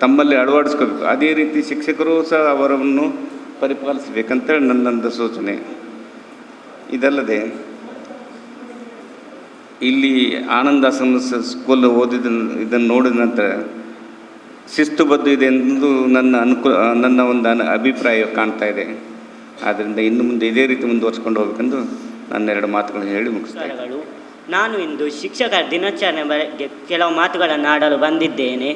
ತಮ್ಮಲ್ಲಿ ಅಳವಡಿಸ್ಕೋಬೇಕು. ಅದೇ ರೀತಿ ಶಿಕ್ಷಕರು ಸಹ ಅವರನ್ನು ಪರಿಪಾಲಿಸಬೇಕಂತೇಳಿ ನನ್ನೊಂದು ಸೂಚನೆ. ಇದಲ್ಲದೆ ಇಲ್ಲಿ ಆನಂದಾಶ್ರಮ ಸ್ಕೂಲ್ ಇದನ್ನು ನೋಡಿದ ನಂತರ ಶಿಸ್ತುಬದ್ಧ ಇದೆ ಎಂದು ನನ್ನ ಒಂದು ಅಭಿಪ್ರಾಯ ಕಾಣ್ತಾ ಇದೆ. ಆದ್ದರಿಂದ ಇನ್ನು ಮುಂದೆ ಇದೇ ರೀತಿ ಮುಂದುವರ್ಸ್ಕೊಂಡು ಹೋಗಬೇಕೆಂದು ನನ್ನ 2 ಮಾತುಗಳನ್ನು ಹೇಳಿ ಮುಗಿಸ್ತೇನೆ. ನಾನು ಇಂದು ಶಿಕ್ಷಕರ ದಿನಾಚರಣೆ ಬಗ್ಗೆ ಕೆಲವು ಮಾತುಗಳನ್ನು ಆಡಲು ಬಂದಿದ್ದೇನೆ.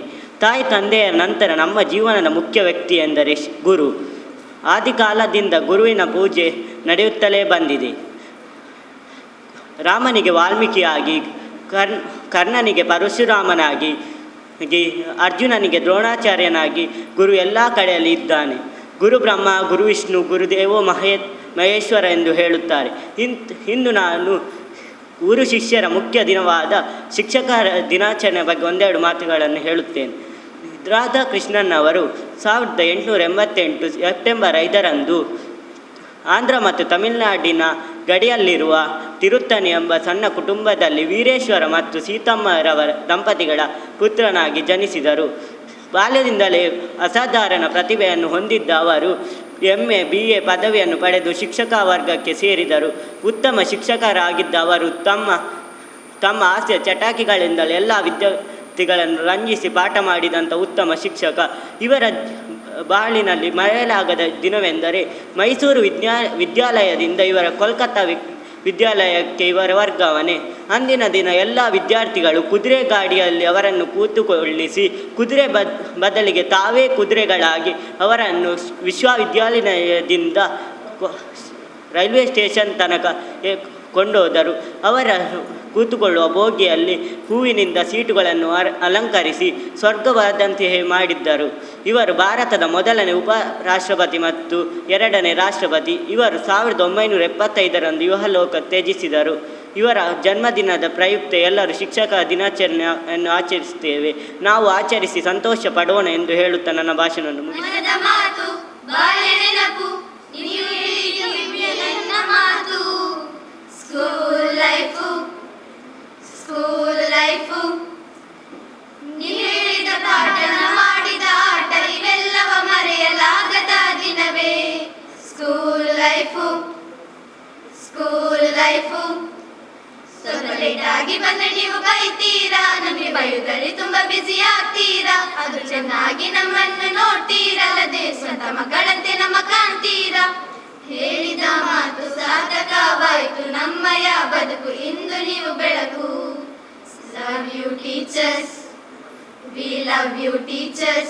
ತಾಯಿ ತಂದೆಯ ನಂತರ ನಮ್ಮ ಜೀವನದ ಮುಖ್ಯ ವ್ಯಕ್ತಿ ಎಂದರೆ ಗುರು. ಆದಿಕಾಲದಿಂದ ಗುರುವಿನ ಪೂಜೆ ನಡೆಯುತ್ತಲೇ ಬಂದಿದೆ. ರಾಮನಿಗೆ ವಾಲ್ಮೀಕಿಯಾಗಿ, ಕರ್ಣನಿಗೆ ಪರಶುರಾಮನಾಗಿ, ಅರ್ಜುನನಿಗೆ ದ್ರೋಣಾಚಾರ್ಯನಾಗಿ ಗುರು ಎಲ್ಲ ಕಡೆಯಲ್ಲಿ ಇದ್ದಾನೆ. ಗುರು ಬ್ರಹ್ಮ, ಗುರು ವಿಷ್ಣು, ಗುರುದೇವೋ ಮಹೇಶ್ವರ ಎಂದು ಹೇಳುತ್ತಾರೆ. ಇಂದು ನಾನು ಗುರು ಶಿಷ್ಯರ ಮುಖ್ಯ ದಿನವಾದ ಶಿಕ್ಷಕರ ದಿನಾಚರಣೆ ಬಗ್ಗೆ ಒಂದೆರಡು ಮಾತುಗಳನ್ನು ಹೇಳುತ್ತೇನೆ. ರಾಧಾಕೃಷ್ಣನ್ ಅವರು 1888 ಸೆಪ್ಟೆಂಬರ್ 5ರಂದು ಆಂಧ್ರ ಮತ್ತು ತಮಿಳುನಾಡಿನ ಗಡಿಯಲ್ಲಿರುವ ತಿರುತ್ತನಿ ಎಂಬ ಸಣ್ಣ ಕುಟುಂಬದಲ್ಲಿ ವೀರೇಶ್ವರ ಮತ್ತು ಸೀತಮ್ಮರವರ ದಂಪತಿಗಳ ಪುತ್ರನಾಗಿ ಜನಿಸಿದರು. ಬಾಲ್ಯದಿಂದಲೇ ಅಸಾಧಾರಣ ಪ್ರತಿಭೆಯನ್ನು ಹೊಂದಿದ್ದ ಅವರು MA BA ಪದವಿಯನ್ನು ಪಡೆದು ಶಿಕ್ಷಕ ವರ್ಗಕ್ಕೆ ಸೇರಿದರು. ಉತ್ತಮ ಶಿಕ್ಷಕರಾಗಿದ್ದ ಅವರು ತಮ್ಮ ಹಾಸ್ಯ ಚಟಾಕಿಗಳಿಂದಲೇ ಎಲ್ಲ ವಿದ್ಯಾರ್ಥಿಗಳನ್ನು ರಂಜಿಸಿ ಪಾಠ ಮಾಡಿದಂಥ ಉತ್ತಮ ಶಿಕ್ಷಕ. ಇವರ ಬಾಳಿನಲ್ಲಿ ಮರೆಯಲಾಗದ ದಿನವೆಂದರೆ ಮೈಸೂರು ವಿದ್ಯಾಲಯದಿಂದ ಇವರ ಕೋಲ್ಕತ್ತಾ ವಿದ್ಯಾಲಯಕ್ಕೆ ಇವರ ವರ್ಗಾವಣೆ. ಅಂದಿನ ದಿನ ಎಲ್ಲ ವಿದ್ಯಾರ್ಥಿಗಳು ಕುದುರೆ ಗಾಡಿಯಲ್ಲಿ ಅವರನ್ನು ಕೂತುಕೊಳ್ಳಿಸಿ ಕುದುರೆ ಬದಲಿಗೆ ತಾವೇ ಕುದುರೆಗಳಾಗಿ ಅವರನ್ನು ವಿಶ್ವವಿದ್ಯಾಲಯದಿಂದ ರೈಲ್ವೆ ಸ್ಟೇಷನ್ ತನಕ ಕೊಂಡೋದರು. ಅವರ ಕೂತುಕೊಳ್ಳುವ ಬೋಗಿಯಲ್ಲಿ ಹೂವಿನಿಂದ ಸೀಟುಗಳನ್ನು ಅಲಂಕರಿಸಿ ಸ್ವರ್ಗವಾದಂತೆಯೇ ಮಾಡಿದ್ದರು. ಇವರು ಭಾರತದ ಮೊದಲನೇ ಉಪರಾಷ್ಟ್ರಪತಿ ಮತ್ತು 2ನೇ ರಾಷ್ಟ್ರಪತಿ. ಇವರು 1975ರಂದು ಇಹಲೋಕ ತ್ಯಜಿಸಿದರು. ಇವರ ಜನ್ಮದಿನದ ಪ್ರಯುಕ್ತ ಎಲ್ಲರೂ ಶಿಕ್ಷಕ ದಿನಾಚರಣೆಯನ್ನು ಆಚರಿಸುತ್ತೇವೆ. ನಾವು ಆಚರಿಸಿ ಸಂತೋಷ ಪಡೋಣ ಎಂದು ಹೇಳುತ್ತಾ ನನ್ನ ಭಾಷಣವನ್ನು ಸ್ಕೂಲ್ ಲೈಫು ನೀವು ಹೇಳಿದ ಪಾಠನ ಮಾಡಿದ ಆಟ ಇವೆಲ್ಲವ ಮರೆಯಲಾಗದ ದಿನವೇ ಸ್ಕೂಲ್ ಲೈಫು. ಸ್ವಲ್ಪ ಲೇಟ್ ಆಗಿ ಬಂದ್ರೆ ನೀವು ಬೈತೀರಾ, ನಮಗೆ ಬೈಯುವುದರಲ್ಲಿ ತುಂಬಾ ಬ್ಯುಸಿ ಆಗ್ತೀರಾ. ಅದು ಚೆನ್ನಾಗಿ ನಮ್ಮನ್ನು ನೋಡ್ತೀರಲ್ಲದೆ ಸ್ವಂತ ಮಕ್ಕಳಂತೆ ನಮ್ಮ ಕಾಣ್ತೀರಾ. ಹೇಳಿದ ಮಾತು ಸಾರ್ಥಕವಾಯಿತು ನಮ್ಮಯ ಬದುಕು ಇಂದು ನೀವು ಬೆಳಕು. Love you teachers, we love you teachers.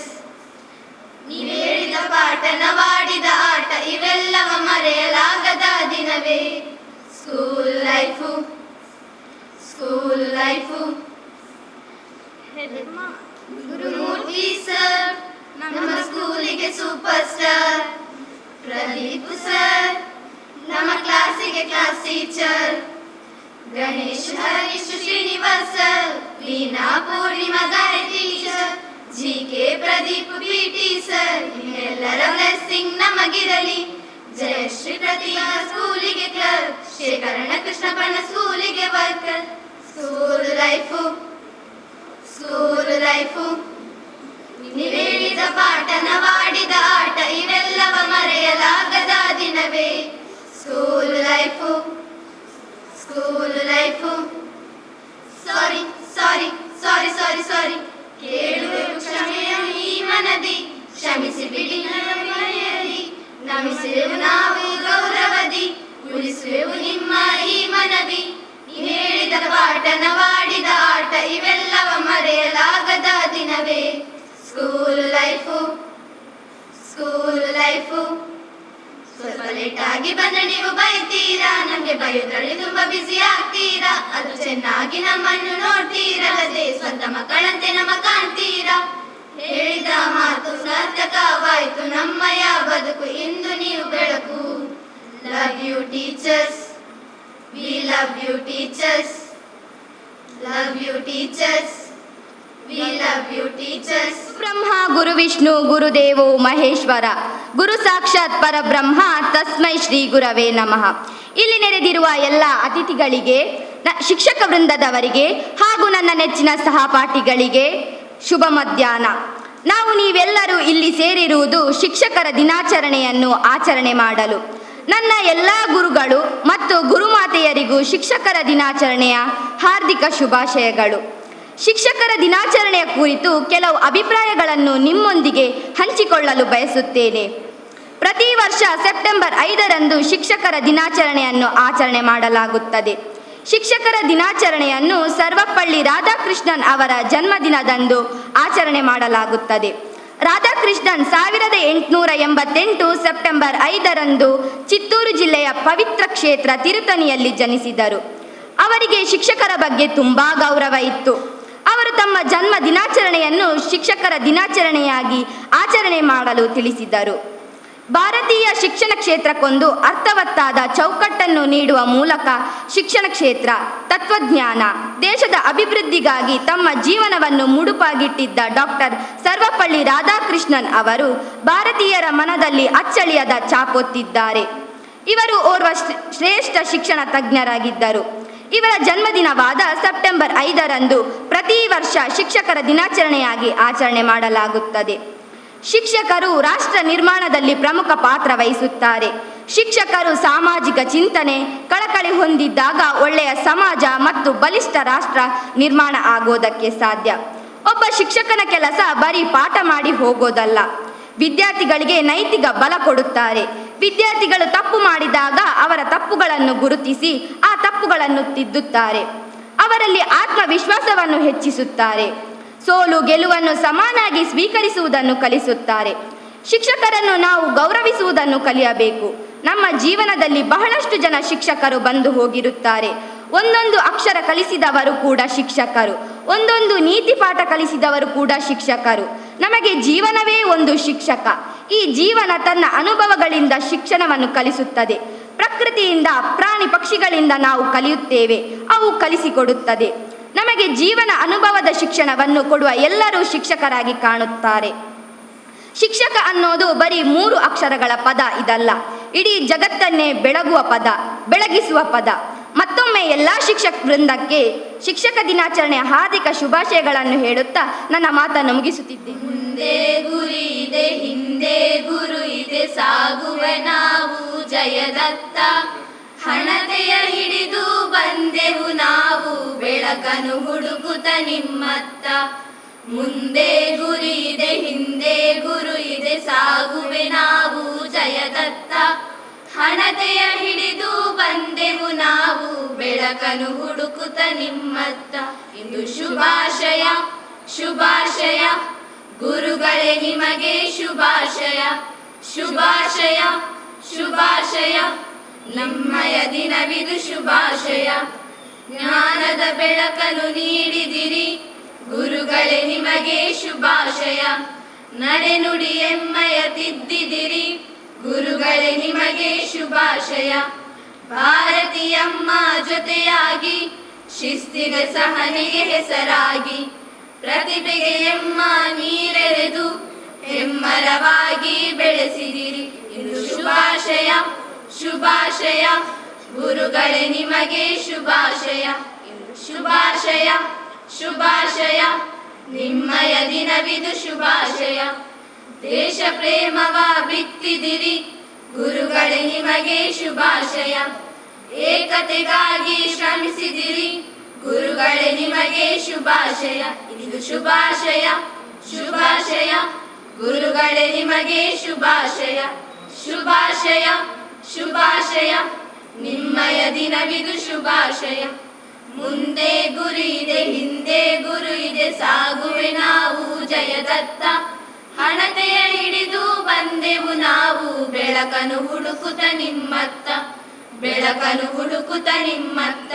ನೀವು ಹೇಳಿದ ಪಾಠನವಾಡಿದ ಆಟ ಇವೆಲ್ಲವ ಮರೆಯಲಾಗದ ದಿನವೇ ಸ್ಕೂಲ್ ಲೈಫು. ಗುರುಮೂರ್ತಿ ಸರ್ ನಮ್ಮ ಸ್ಕೂಲಿಗೆ ಸೂಪರ್ ಸ್ಟಾರ್. ಪ್ರದೀಪ್ ಸರ್ ನಮ್ಮ ಕ್ಲಾಸಿಗೆ class teacher. Ganesh, Harish, Srinivas sir, Veena, Poornima Gayathri teacher, GK, Pradeep, PT sir, ಎಲ್ಲರ ಬ್ಲೆಸ್ಸಿಂಗ್ ನಮಗಿರಲಿ. ಜಯಶ್ರೀ ಪ್ರತಿಭಾ ಸ್ಕೂಲಿಗೆ ಕ್ಲರ್ಕ್, ಶೇಖರಣ ಕೃಷ್ಣಪ್ಪನ ಸ್ಕೂಲಿಗೆ ವರ್ಕರ್. ಸ್ಕೂಲ್ ಲೈಫು ನೀವು ಹೇಳಿದ ಪಾಠನವಾಡಿದ ಆಟ ಇವೆಲ್ಲವ ಮರೆಯಲಾಗದ ದಿನವೇ ಸ್ಕೂಲ್ ಲೈಫು. ಸಾರಿ ಕೇಳುವೆವು ಕ್ಷಮೆಯನ್ನು ಈ ಮನದಿ, ಕ್ಷಮಿಸಿ ಬಿಡಿ ಮನೆಯಲ್ಲಿ, ನಮಿಸುವೆವು ನಾವು ಗೌರವದಿ, ಉಳಿಸುವೆವು ನಿಮ್ಮ ಈ ಮನವಿ. ನೀವು ಹೇಳಿದ ಪಾಠನವಾಡಿದ ಆಟ ಇವೆಲ್ಲವ ಮರೆಯಲಾಗದ ದಿನವೇ ಸ್ಕೂಲ್ ಲೈಫು. ಸ್ವಲ್ಪ ಲೇಟ್ ಆಗಿ ಬಂದ್ರೆ ನೀವು ಬೈತೀರಾ, ನಮ್ಗೆ ಬೈಯೋದ್ರಲ್ಲಿ ತುಂಬಾ ಬ್ಯುಸಿ ಆಗ್ತೀರಾ. ಅದು ಚೆನ್ನಾಗಿ ನಮ್ಮನ್ನು ನೋಡ್ತೀರಲ್ಲದೆ ಸ್ವಂತ ಮಕ್ಕಳಂತೆ ನಮ್ಮ ಕಾಣ್ತೀರಾ. ಹೇಳಿದ ಮಾತು ಸಾರ್ಥಕವಾಯಿತು ನಮ್ಮಯ ಬದುಕು ಇಂದು ನೀವು ಬೆಳಕು. Love you teachers, we love you teachers. Love you teachers, we love you teachers. ಬ್ರಹ್ಮ ಗುರು ವಿಷ್ಣು ಗುರುದೇವೋ ಮಹೇಶ್ವರ, ಗುರು ಸಾಕ್ಷಾತ್ ಪರಬ್ರಹ್ಮ ತಸ್ಮೈ ಶ್ರೀ ಗುರವೇ ನಮಃ. ಇಲ್ಲಿ ನೆರೆದಿರುವ ಎಲ್ಲ ಅತಿಥಿಗಳಿಗೆ, ಶಿಕ್ಷಕ ವೃಂದದವರಿಗೆ ಹಾಗೂ ನನ್ನ ನೆಚ್ಚಿನ ಸಹಪಾಠಿಗಳಿಗೆ ಶುಭ ಮಧ್ಯಾಹ್ನ. ನೀವೆಲ್ಲರೂ ಇಲ್ಲಿ ಸೇರಿರುವುದು ಶಿಕ್ಷಕರ ದಿನಾಚರಣೆಯನ್ನು ಆಚರಣೆ ಮಾಡಲು. ನನ್ನ ಎಲ್ಲ ಗುರುಗಳು ಮತ್ತು ಗುರುಮಾತೆಯರಿಗೂ ಶಿಕ್ಷಕರ ದಿನಾಚರಣೆಯ ಹಾರ್ದಿಕ ಶುಭಾಶಯಗಳು. ಶಿಕ್ಷಕರ ದಿನಾಚರಣೆಯ ಕುರಿತು ಕೆಲವು ಅಭಿಪ್ರಾಯಗಳನ್ನು ನಿಮ್ಮೊಂದಿಗೆ ಹಂಚಿಕೊಳ್ಳಲು ಬಯಸುತ್ತೇನೆ. ಪ್ರತಿ ವರ್ಷ ಸೆಪ್ಟೆಂಬರ್ 5ರಂದು ಶಿಕ್ಷಕರ ದಿನಾಚರಣೆಯನ್ನು ಆಚರಣೆ ಮಾಡಲಾಗುತ್ತದೆ. ಶಿಕ್ಷಕರ ದಿನಾಚರಣೆಯನ್ನು ಸರ್ವಪಳ್ಳಿ ರಾಧಾಕೃಷ್ಣನ್ ಅವರ ಜನ್ಮದಿನದಂದು ಆಚರಣೆ ಮಾಡಲಾಗುತ್ತದೆ. ರಾಧಾಕೃಷ್ಣನ್ 1888 ಸೆಪ್ಟೆಂಬರ್ 5ರಂದು ಚಿತ್ತೂರು ಜಿಲ್ಲೆಯ ಪವಿತ್ರ ಕ್ಷೇತ್ರ ತಿರುತಣಿಯಲ್ಲಿ ಜನಿಸಿದರು. ಅವರಿಗೆ ಶಿಕ್ಷಕರ ಬಗ್ಗೆ ತುಂಬ ಗೌರವ ಇತ್ತು. ಅವರು ತಮ್ಮ ಜನ್ಮ ದಿನಾಚರಣೆಯನ್ನು ಶಿಕ್ಷಕರ ದಿನಾಚರಣೆಯಾಗಿ ಆಚರಣೆ ಮಾಡಲು ತಿಳಿಸಿದರು. ಭಾರತೀಯ ಶಿಕ್ಷಣ ಕ್ಷೇತ್ರಕ್ಕೊಂದು ಅರ್ಥವತ್ತಾದ ಚೌಕಟ್ಟನ್ನು ನೀಡುವ ಮೂಲಕ ಶಿಕ್ಷಣ ಕ್ಷೇತ್ರ, ತತ್ವಜ್ಞಾನ, ದೇಶದ ಅಭಿವೃದ್ಧಿಗಾಗಿ ತಮ್ಮ ಜೀವನವನ್ನು ಮುಡುಪಾಗಿಟ್ಟಿದ್ದ ಡಾಕ್ಟರ್ ಸರ್ವಪಳ್ಳಿ ರಾಧಾಕೃಷ್ಣನ್ ಅವರು ಭಾರತೀಯರ ಮನದಲ್ಲಿ ಅಚ್ಚಳಿಯದ ಛಾಪೊತ್ತಿದ್ದಾರೆ. ಇವರು ಓರ್ವ ಶ್ರೇಷ್ಠ ಶಿಕ್ಷಣ ತಜ್ಞರಾಗಿದ್ದರು. ಇವರ ಜನ್ಮದಿನವಾದ ಸೆಪ್ಟೆಂಬರ್ 5ರಂದು ಪ್ರತಿ ವರ್ಷ ಶಿಕ್ಷಕರ ದಿನಾಚರಣೆಯಾಗಿ ಆಚರಣೆ ಮಾಡಲಾಗುತ್ತದೆ. ಶಿಕ್ಷಕರು ರಾಷ್ಟ್ರ ನಿರ್ಮಾಣದಲ್ಲಿ ಪ್ರಮುಖ ಪಾತ್ರ ವಹಿಸುತ್ತಾರೆ. ಶಿಕ್ಷಕರು ಸಾಮಾಜಿಕ ಚಿಂತನೆ, ಕಳಕಳಿ ಹೊಂದಿದ್ದಾಗ ಒಳ್ಳೆಯ ಸಮಾಜ ಮತ್ತು ಬಲಿಷ್ಠ ರಾಷ್ಟ್ರ ನಿರ್ಮಾಣ ಆಗೋದಕ್ಕೆ ಸಾಧ್ಯ. ಒಬ್ಬ ಶಿಕ್ಷಕನ ಕೆಲಸ ಬರೀ ಪಾಠ ಮಾಡಿ ಹೋಗೋದಲ್ಲ, ವಿದ್ಯಾರ್ಥಿಗಳಿಗೆ ನೈತಿಕ ಬಲ ಕೊಡುತ್ತಾರೆ. ವಿದ್ಯಾರ್ಥಿಗಳು ತಪ್ಪು ಮಾಡಿದಾಗ ಅವರ ತಪ್ಪುಗಳನ್ನು ಗುರುತಿಸಿ ಆ ತಪ್ಪುಗಳನ್ನು ತಿದ್ದುತ್ತಾರೆ. ಅವರಲ್ಲಿ ಆತ್ಮವಿಶ್ವಾಸವನ್ನು ಹೆಚ್ಚಿಸುತ್ತಾರೆ. ಸೋಲು ಗೆಲುವನ್ನು ಸಮಾನಾಗಿ ಸ್ವೀಕರಿಸುವುದನ್ನು ಕಲಿಸುತ್ತಾರೆ. ಶಿಕ್ಷಕರನ್ನು ನಾವು ಗೌರವಿಸುವುದನ್ನು ಕಲಿಯಬೇಕು. ನಮ್ಮ ಜೀವನದಲ್ಲಿ ಬಹಳಷ್ಟು ಜನ ಶಿಕ್ಷಕರು ಬಂದು ಹೋಗಿರುತ್ತಾರೆ. ಒಂದೊಂದು ಅಕ್ಷರ ಕಲಿಸಿದವರು ಕೂಡ ಶಿಕ್ಷಕರು, ಒಂದೊಂದು ನೀತಿ ಪಾಠ ಕಲಿಸಿದವರು ಕೂಡ ಶಿಕ್ಷಕರು. ನಮಗೆ ಜೀವನವೇ ಒಂದು ಶಿಕ್ಷಕ. ಈ ಜೀವನ ತನ್ನ ಅನುಭವಗಳಿಂದ ಶಿಕ್ಷಣವನ್ನು ಕಲಿಸುತ್ತದೆ. ಪ್ರಕೃತಿಯಿಂದ, ಪ್ರಾಣಿ ಪಕ್ಷಿಗಳಿಂದ ನಾವು ಕಲಿಯುತ್ತೇವೆ, ಅವು ಕಲಿಸಿಕೊಡುತ್ತದೆ. ನಮಗೆ ಜೀವನ ಅನುಭವದ ಶಿಕ್ಷಣವನ್ನು ಕೊಡುವ ಎಲ್ಲರೂ ಶಿಕ್ಷಕರಾಗಿ ಕಾಣುತ್ತಾರೆ. ಶಿಕ್ಷಕ ಅನ್ನೋದು ಬರೀ 3 ಅಕ್ಷರಗಳ ಪದ ಇದಲ್ಲ, ಇಡೀ ಜಗತ್ತನ್ನೇ ಬೆಳಗುವ ಪದ, ಬೆಳಗಿಸುವ ಪದ. ಮತ್ತೊಮ್ಮೆ ಎಲ್ಲ ಶಿಕ್ಷಕ ವೃಂದಕ್ಕೆ ಶಿಕ್ಷಕ ದಿನಾಚರಣೆಯ ಹಾರ್ದಿಕ ಶುಭಾಶಯಗಳನ್ನು ಹೇಳುತ್ತಾ ನನ್ನ ಮಾತನ್ನು ಮುಗಿಸುತ್ತಿದ್ದೇನೆ. ಮುಂದೆ ಗುರಿ ಇದೆ, ಹಿಂದೆ ಗುರು ಇದೆ, ಸಾಗುವೆ ನಾವು ಜಯದತ್ತ. ಹಣತೆಯ ಹಿಡಿದು ಬಂದೆವು ನಾವು, ಬೆಳಕನ್ನು ಹುಡುಕುತ್ತ ನಿಮ್ಮತ್ತ. ಮುಂದೆ ಗುರಿ ಇದೆ, ಹಿಂದೆ ಗುರು ಇದೆ, ಸಾಗುವೆ ನಾವು ಜಯದತ್ತ. ಹಣತೆಯ ಹಿಡಿದು ಬಂದೆವು ನಾವು, ಬೆಳಕನ್ನು ಹುಡುಕುತ್ತ ನಿಮ್ಮತ್ತ. ಇಂದು ಶುಭಾಶಯ ಶುಭಾಶಯ, ಗುರುಗಳೇ ನಿಮಗೆ ಶುಭಾಶಯ. ಶುಭಾಶಯ ಶುಭಾಶಯ, ನಿಮ್ಮಯ ದಿನವಿದು ಶುಭಾಶಯ. ಜ್ಞಾನದ ಬೆಳಕನ್ನು ನೀಡಿದಿರಿ, ಗುರುಗಳೇ ನಿಮಗೆ ಶುಭಾಶಯ. ನಡೆನುಡಿ ಎಮ್ಮಯ ತಿದ್ದಿದಿರಿ, ಗುರುಗಳೇ ನಿಮಗೆ ಶುಭಾಶಯ. ಭಾರತೀಯಮ್ಮ ಜೊತೆಯಾಗಿ, ಶಿಸ್ತಿಗೆ ಸಹನೆಗೆ ಹೆಸರಾಗಿ, ಪ್ರತಿಭೆಗೆ ಎಮ್ಮ ನೀರೆರೆದು ಹೆಮ್ಮರವಾಗಿ ಬೆಳೆಸಿದಿರಿ. ಇಂದು ಶುಭಾಶಯ ಶುಭಾಶಯ, ಗುರುಗಳೇ ನಿಮಗೆ ಶುಭಾಶಯ. ಇಂದು ಶುಭಾಶಯ ಶುಭಾಶಯ, ನಿಮ್ಮಯ ದಿನವಿದು ಶುಭಾಶಯ. ದೇಶ ಪ್ರೇಮವ ಬಿತ್ತಿದಿರಿ, ಗುರುಗಳೇ ನಿಮಗೆ ಶುಭಾಶಯ. ಏಕತೆಗಾಗಿ ಶ್ರಮಿಸಿದಿರಿ, ಗುರುಗಳೇ ನಿಮಗೆ ಶುಭಾಶಯ. ಇಂದು ಶುಭಾಶಯ ಶುಭಾಶಯ, ಗುರುಗಳೇ ನಿಮಗೆ ಶುಭಾಶಯ. ಶುಭಾಶಯ ಶುಭಾಶಯ, ನಿಮ್ಮಯ ದಿನವಿದು ಶುಭಾಶಯ. ಮುಂದೆ ಗುರಿ ಇದೆ, ಹಿಂದೆ ಗುರು ಇದೆ, ಸಾಗುವೆ ನಾವು ಜಯದತ್ತ. ಹಣತೆಯ ಹಿಡಿದು ಬಂದೆವು ನಾವು, ಬೆಳಕನ್ನು ಹುಡುಕುತ್ತ ನಿಮ್ಮತ್ತ. ಬೆಳಕನ್ನು ಹುಡುಕುತ್ತ ನಿಮ್ಮತ್ತ,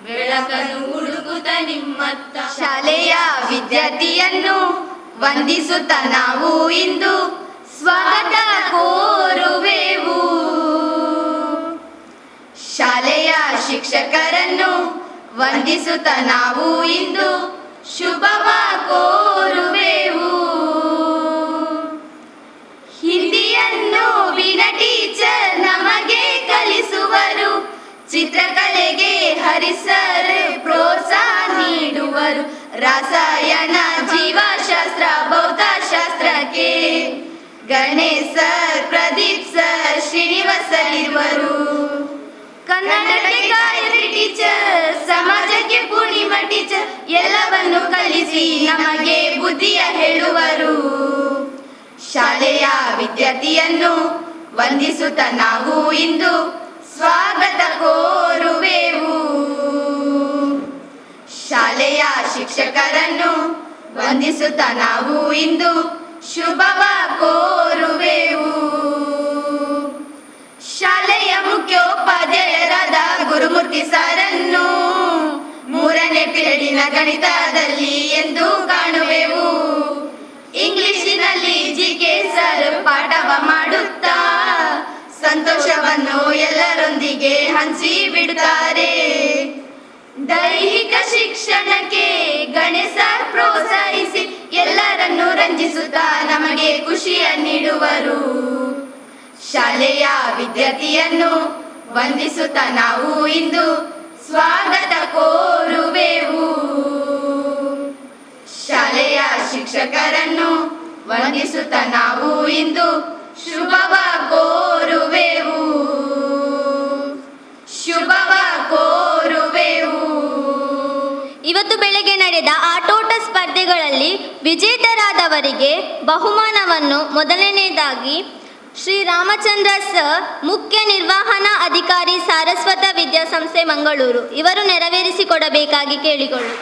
ಬೆಳಕನ್ನು ಹುಡುಕುತ್ತ ನಿಮ್ಮತ್ತ. ಶಾಲೆಯ ವಿದ್ಯಾರ್ಥಿಯನ್ನು ವಂದಿಸುತ್ತ ನಾವು ಇಂದು ಸ್ವಾಗತ ಕೋರುವೆವು. ಶಾಲೆಯ ಶಿಕ್ಷಕರನ್ನು ವಂದಿಸುತ್ತ ನಾವು ಇಂದು ಶುಭವ ಕೋರುವೆವು. ಹಿಂದಿಯನ್ನು ವಿನ ಟೀಚರ್ ನಮಗೆ ಕಲಿಸುವರು, ಚಿತ್ರಕಲೆಗೆ ಹರಿಸರ್ ಪ್ರೋತ್ಸಾಹ ನೀಡುವರು. ರಸಾಯನ, ಜೀವಶಾಸ್ತ್ರ, ಭೌತಶಾಸ್ತ್ರಕ್ಕೆ Ganesh sir, Pradeep sir, Srinivas sir ಇರುವರು. ಕನ್ನಡಕ್ಕೆ ಗಾಯತ್ರಿ ಟೀಚರ್, ಸಮಾಜಕ್ಕೆ ಪೂರ್ಣಿಮಾ ಟೀಚರ್, ಎಲ್ಲವನ್ನು ಕಲಿಸಿ ನಮಗೆ ಬುದ್ಧಿಯ ಹೇಳುವರು. ಶಾಲೆಯ ವಿದ್ಯಾರ್ಥಿಯನ್ನು ವಂದಿಸುತ್ತ ನಾವು ಇಂದು ಸ್ವಾಗತ ಕೋರುವೆವು. ಶಾಲೆಯ ಶಿಕ್ಷಕರನ್ನು ವಂದಿಸುತ್ತ ನಾವು ಇಂದು ಶುಭವ ಕೋರುವೆವು. ಶಾಲೆಯ ಮುಖ್ಯೋಪಾಧ್ಯಾಯರಾದ ಗುರುಮೂರ್ತಿ ಸರನ್ನು 3ನೇ ಪಿರಿಯಡಿನ ಗಣಿತದಲ್ಲಿ ಎಂದು ಕಾಣುವೆವು. ಇಂಗ್ಲಿಷಿನಲ್ಲಿ ಜಿಕೆ ಸರ್ ಪಾಠವ ಮಾಡುತ್ತಾ ಸಂತೋಷವನ್ನು ಎಲ್ಲರೊಂದಿಗೆ ಹಂಚಿ ಬಿಡುತ್ತಾರೆ. ದೈಹಿಕ ಶಿಕ್ಷಣಕ್ಕೆ ಗಣೇಶ ಪ್ರೋತ್ಸಾಹಿಸಿ ಎಲ್ಲರನ್ನು ರಂಜಿಸುತ್ತಾ ನಮಗೆ ಖುಷಿಯ ನೀಡುವರು. ಶಾಲೆಯ ವಿದ್ಯಾರ್ಥಿಯನ್ನು ವಂದಿಸುತ್ತಾ ನಾವು ಇಂದು ಸ್ವಾಗತ ಕೋರುವೆವು. ಶಾಲೆಯ ಶಿಕ್ಷಕರನ್ನು ವಂದಿಸುತ್ತಾ ನಾವು ಇಂದು ಶುಭವ ಕೋರುವೆವು. ಶುಭವ ಕೋರುವೆವು. ಇವತ್ತು ಬೆಳಗ್ಗೆ ನಡೆದ ಆಟೋಟ ಸ್ಪರ್ಧೆಗಳಲ್ಲಿ ವಿಜೇತರಾದವರಿಗೆ ಬಹುಮಾನವನ್ನು ಮೊದಲನೆಯದಾಗಿ ಶ್ರೀ ರಾಮಚಂದ್ರ ಸರ್, ಮುಖ್ಯ ನಿರ್ವಹಣಾ ಅಧಿಕಾರಿ, ಸಾರಸ್ವತ ವಿದ್ಯಾಸಂಸ್ಥೆ ಮಂಗಳೂರು, ಇವರು ನೆರವೇರಿಸಿಕೊಡಬೇಕಾಗಿ ಕೇಳಿಕೊಳ್ಳು.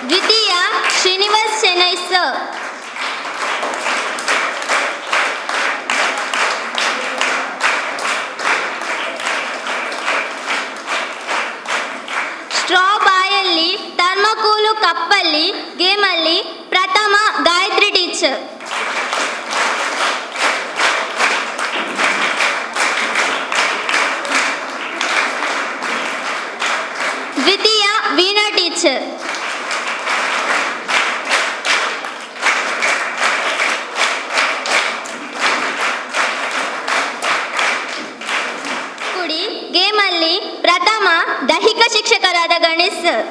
ದ್ವಿತೀಯ ಶ್ರೀನಿವಾಸ್ ಚೆನ್ನೈ ಸರ್. ಸ್ಟ್ರಾ ಬಾಯಲ್ಲಿ ಥರ್ಮಕೋಲು ಕಪ್ಪಲ್ಲಿ ಗೇಮಲ್ಲಿ ಪ್ರಥಮ ಗಾಯತ್ರಿ ಟೀಚರ್. ದ್ವಿತೀಯ ವೀಣಾ ಟೀಚರ್. ಕುಡಿ ಗೇಮಲ್ಲಿ ಪ್ರಥಮ ದೈಹಿಕ ಶಿಕ್ಷಕರಾದ ಗಣೇಶ್ ಸರ್.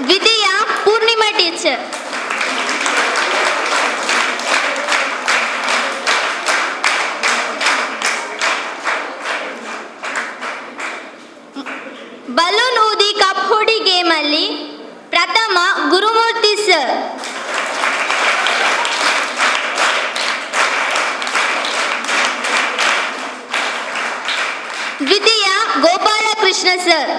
ದ್ವಿತೀಯ ಪೂರ್ಣಿಮಾ ಟೀಚರ್. ಬಲೂನ್ ಊದಿ ಕಪ್ ಹೊಡಿ ಗೇಮಲ್ಲಿ ಪ್ರಥಮ ಗುರುಮೂರ್ತಿ ಸರ್. ದ್ವಿತೀಯ ಗೋಪಾಲಕೃಷ್ಣ ಸರ್.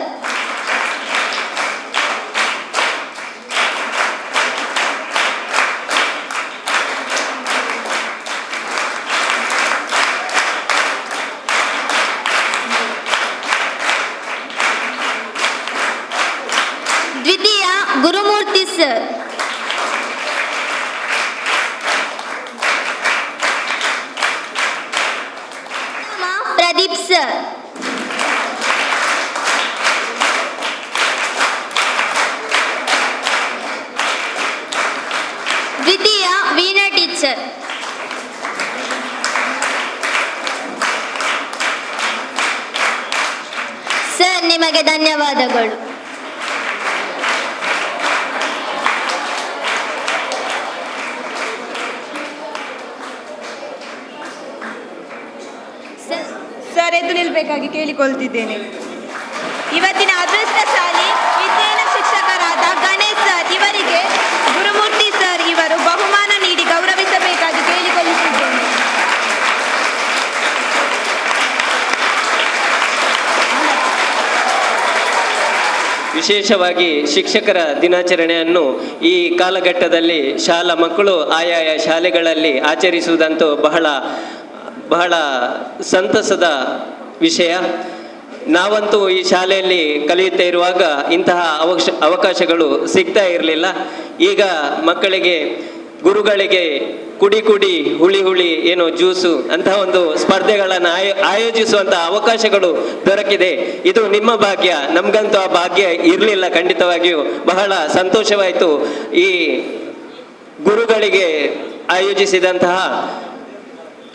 ದ್ವಿತೀಯ ಗುರುಮೂರ್ತಿ ಸರ್. ಪ್ರದೀಪ್ ಸರ್. ದ್ವಿತೀಯ ವೀಣಾ ಟೀಚರ್. ಸರ್, ನಿಮಗೆ ಧನ್ಯವಾದಗಳು. ಸರ್, ಎದ್ದು ನಿಲ್ಲಬೇಕಾಗಿ ಕೇಳಿಕೊಳ್ತಿದ್ದೇನೆ. ಇವತ್ತಿನ ಅದೃಷ್ಟಶಾಲಿ ವಿಜ್ಞಾನ ಶಿಕ್ಷಕರಾದ ಗಣೇಶ್ ಸರ್ ಇವರಿಗೆ ಗುರುಮೂರ್ತಿ ಸರ್ ಇವರು ಬಹುಮಾನ ನೀಡಿ ಗೌರವಿಸಬೇಕಾಗಿ ಕೇಳಿಕೊಳ್ಳುತ್ತಿದ್ದೇನೆ. ವಿಶೇಷವಾಗಿ ಶಿಕ್ಷಕರ ದಿನಾಚರಣೆಯನ್ನು ಈ ಕಾಲಘಟ್ಟದಲ್ಲಿ ಶಾಲಾ ಮಕ್ಕಳು ಆಯಾಯ ಶಾಲೆಗಳಲ್ಲಿ ಆಚರಿಸುವುದಂತೂ ಬಹಳ ಸಂತಸದ ವಿಷಯ. ನಾವಂತೂ ಈ ಶಾಲೆಯಲ್ಲಿ ಕಲಿಯುತ್ತಾ ಇರುವಾಗ ಇಂತಹ ಅವಕಾಶಗಳು ಸಿಗ್ತಾ ಇರಲಿಲ್ಲ. ಈಗ ಮಕ್ಕಳಿಗೆ, ಗುರುಗಳಿಗೆ ಕುಡಿ ಹುಳಿ ಏನೋ ಜ್ಯೂಸು ಅಂತಹ ಒಂದು ಸ್ಪರ್ಧೆಗಳನ್ನು ಆಯೋಜಿಸುವಂತಹ ಅವಕಾಶಗಳು ದೊರಕಿದೆ. ಇದು ನಿಮ್ಮ ಭಾಗ್ಯ. ನಮಗಂತೂ ಆ ಭಾಗ್ಯ ಇರಲಿಲ್ಲ. ಖಂಡಿತವಾಗಿಯೂ ಬಹಳ ಸಂತೋಷವಾಯಿತು. ಈ ಗುರುಗಳಿಗೆ ಆಯೋಜಿಸಿದಂತಹ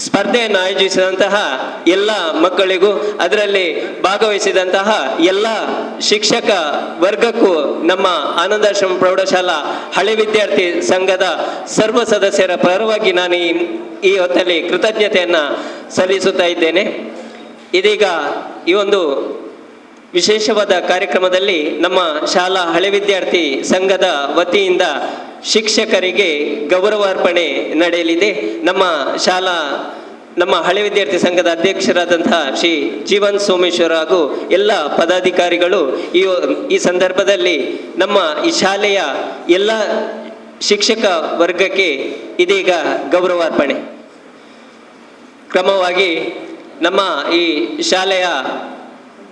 ಸ್ಪರ್ಧೆಯನ್ನು ಆಯೋಜಿಸಿದಂತಹ ಎಲ್ಲ ಮಕ್ಕಳಿಗೂ, ಅದರಲ್ಲಿ ಭಾಗವಹಿಸಿದಂತಹ ಎಲ್ಲ ಶಿಕ್ಷಕ ವರ್ಗಕ್ಕೂ ನಮ್ಮ ಆನಂದಾಶ್ರಮ ಪ್ರೌಢಶಾಲಾ ಹಳೆ ವಿದ್ಯಾರ್ಥಿ ಸಂಘದ ಸರ್ವ ಸದಸ್ಯರ ಪರವಾಗಿ ನಾನು ಈ ಹೊತ್ತಲ್ಲಿ ಕೃತಜ್ಞತೆಯನ್ನು ಸಲ್ಲಿಸುತ್ತಾ ಇದ್ದೇನೆ. ಇದೀಗ ಈ ಒಂದು ವಿಶೇಷವಾದ ಕಾರ್ಯಕ್ರಮದಲ್ಲಿ ನಮ್ಮ ಶಾಲಾ ಹಳೆ ವಿದ್ಯಾರ್ಥಿ ಸಂಘದ ವತಿಯಿಂದ ಶಿಕ್ಷಕರಿಗೆ ಗೌರವಾರ್ಪಣೆ ನಡೆಯಲಿದೆ. ನಮ್ಮ ಹಳೆ ವಿದ್ಯಾರ್ಥಿ ಸಂಘದ ಅಧ್ಯಕ್ಷರಾದಂತಹ ಶ್ರೀ ಜೀವನ್ ಸೋಮೇಶ್ವರ ಹಾಗೂ ಎಲ್ಲ ಪದಾಧಿಕಾರಿಗಳು ಈ ಸಂದರ್ಭದಲ್ಲಿ ನಮ್ಮ ಈ ಶಾಲೆಯ ಎಲ್ಲ ಶಿಕ್ಷಕ ವರ್ಗಕ್ಕೆ ಇದೀಗ ಗೌರವಾರ್ಪಣೆ. ಕ್ರಮವಾಗಿ ನಮ್ಮ ಈ ಶಾಲೆಯ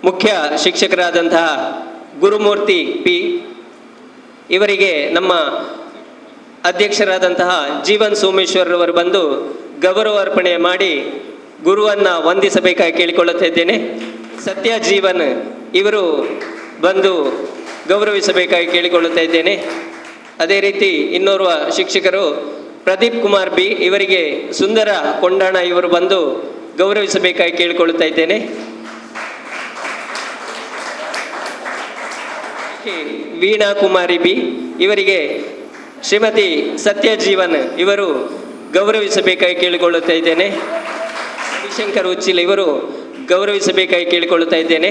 ಮುಖ್ಯ ಶಿಕ್ಷಕರಾದಂತಹ ಗುರುಮೂರ್ತಿ ಪಿ ಇವರಿಗೆ ನಮ್ಮ ಅಧ್ಯಕ್ಷರಾದಂತಹ ಜೀವನ್ ಸೋಮೇಶ್ವರರವರು ಬಂದು ಗೌರವಾರ್ಪಣೆ ಮಾಡಿ ಗುರುವನ್ನು ವಂದಿಸಬೇಕಾಗಿ ಕೇಳಿಕೊಳ್ಳುತ್ತಾ ಇದ್ದೇನೆ. ಸತ್ಯ ಜೀವನ್ ಇವರು ಬಂದು ಗೌರವಿಸಬೇಕಾಗಿ ಕೇಳಿಕೊಳ್ಳುತ್ತಾ ಇದ್ದೇನೆ. ಅದೇ ರೀತಿ ಇನ್ನೋರ್ವ ಶಿಕ್ಷಕರು ಪ್ರದೀಪ್ ಕುಮಾರ್ ಬಿ ಇವರಿಗೆ ಸುಂದರ ಕೊಂಡಾಣ ಇವರು ಬಂದು ಗೌರವಿಸಬೇಕಾಗಿ ಕೇಳಿಕೊಳ್ಳುತ್ತಾ ಇದ್ದೇನೆ. ವೀಣಾ ಕುಮಾರಿ ಬಿ ಇವರಿಗೆ ಶ್ರೀಮತಿ ಸತ್ಯ ಜೀವನ್ ಇವರು ಗೌರವಿಸಬೇಕಾಗಿ ಕೇಳಿಕೊಳ್ಳುತ್ತಾ ಇದ್ದೇನೆ. ರವಿಶಂಕರ್ ಉಚ್ಚಿಲ್ ಇವರು ಗೌರವಿಸಬೇಕಾಗಿ ಕೇಳಿಕೊಳ್ಳುತ್ತಾ ಇದ್ದೇನೆ.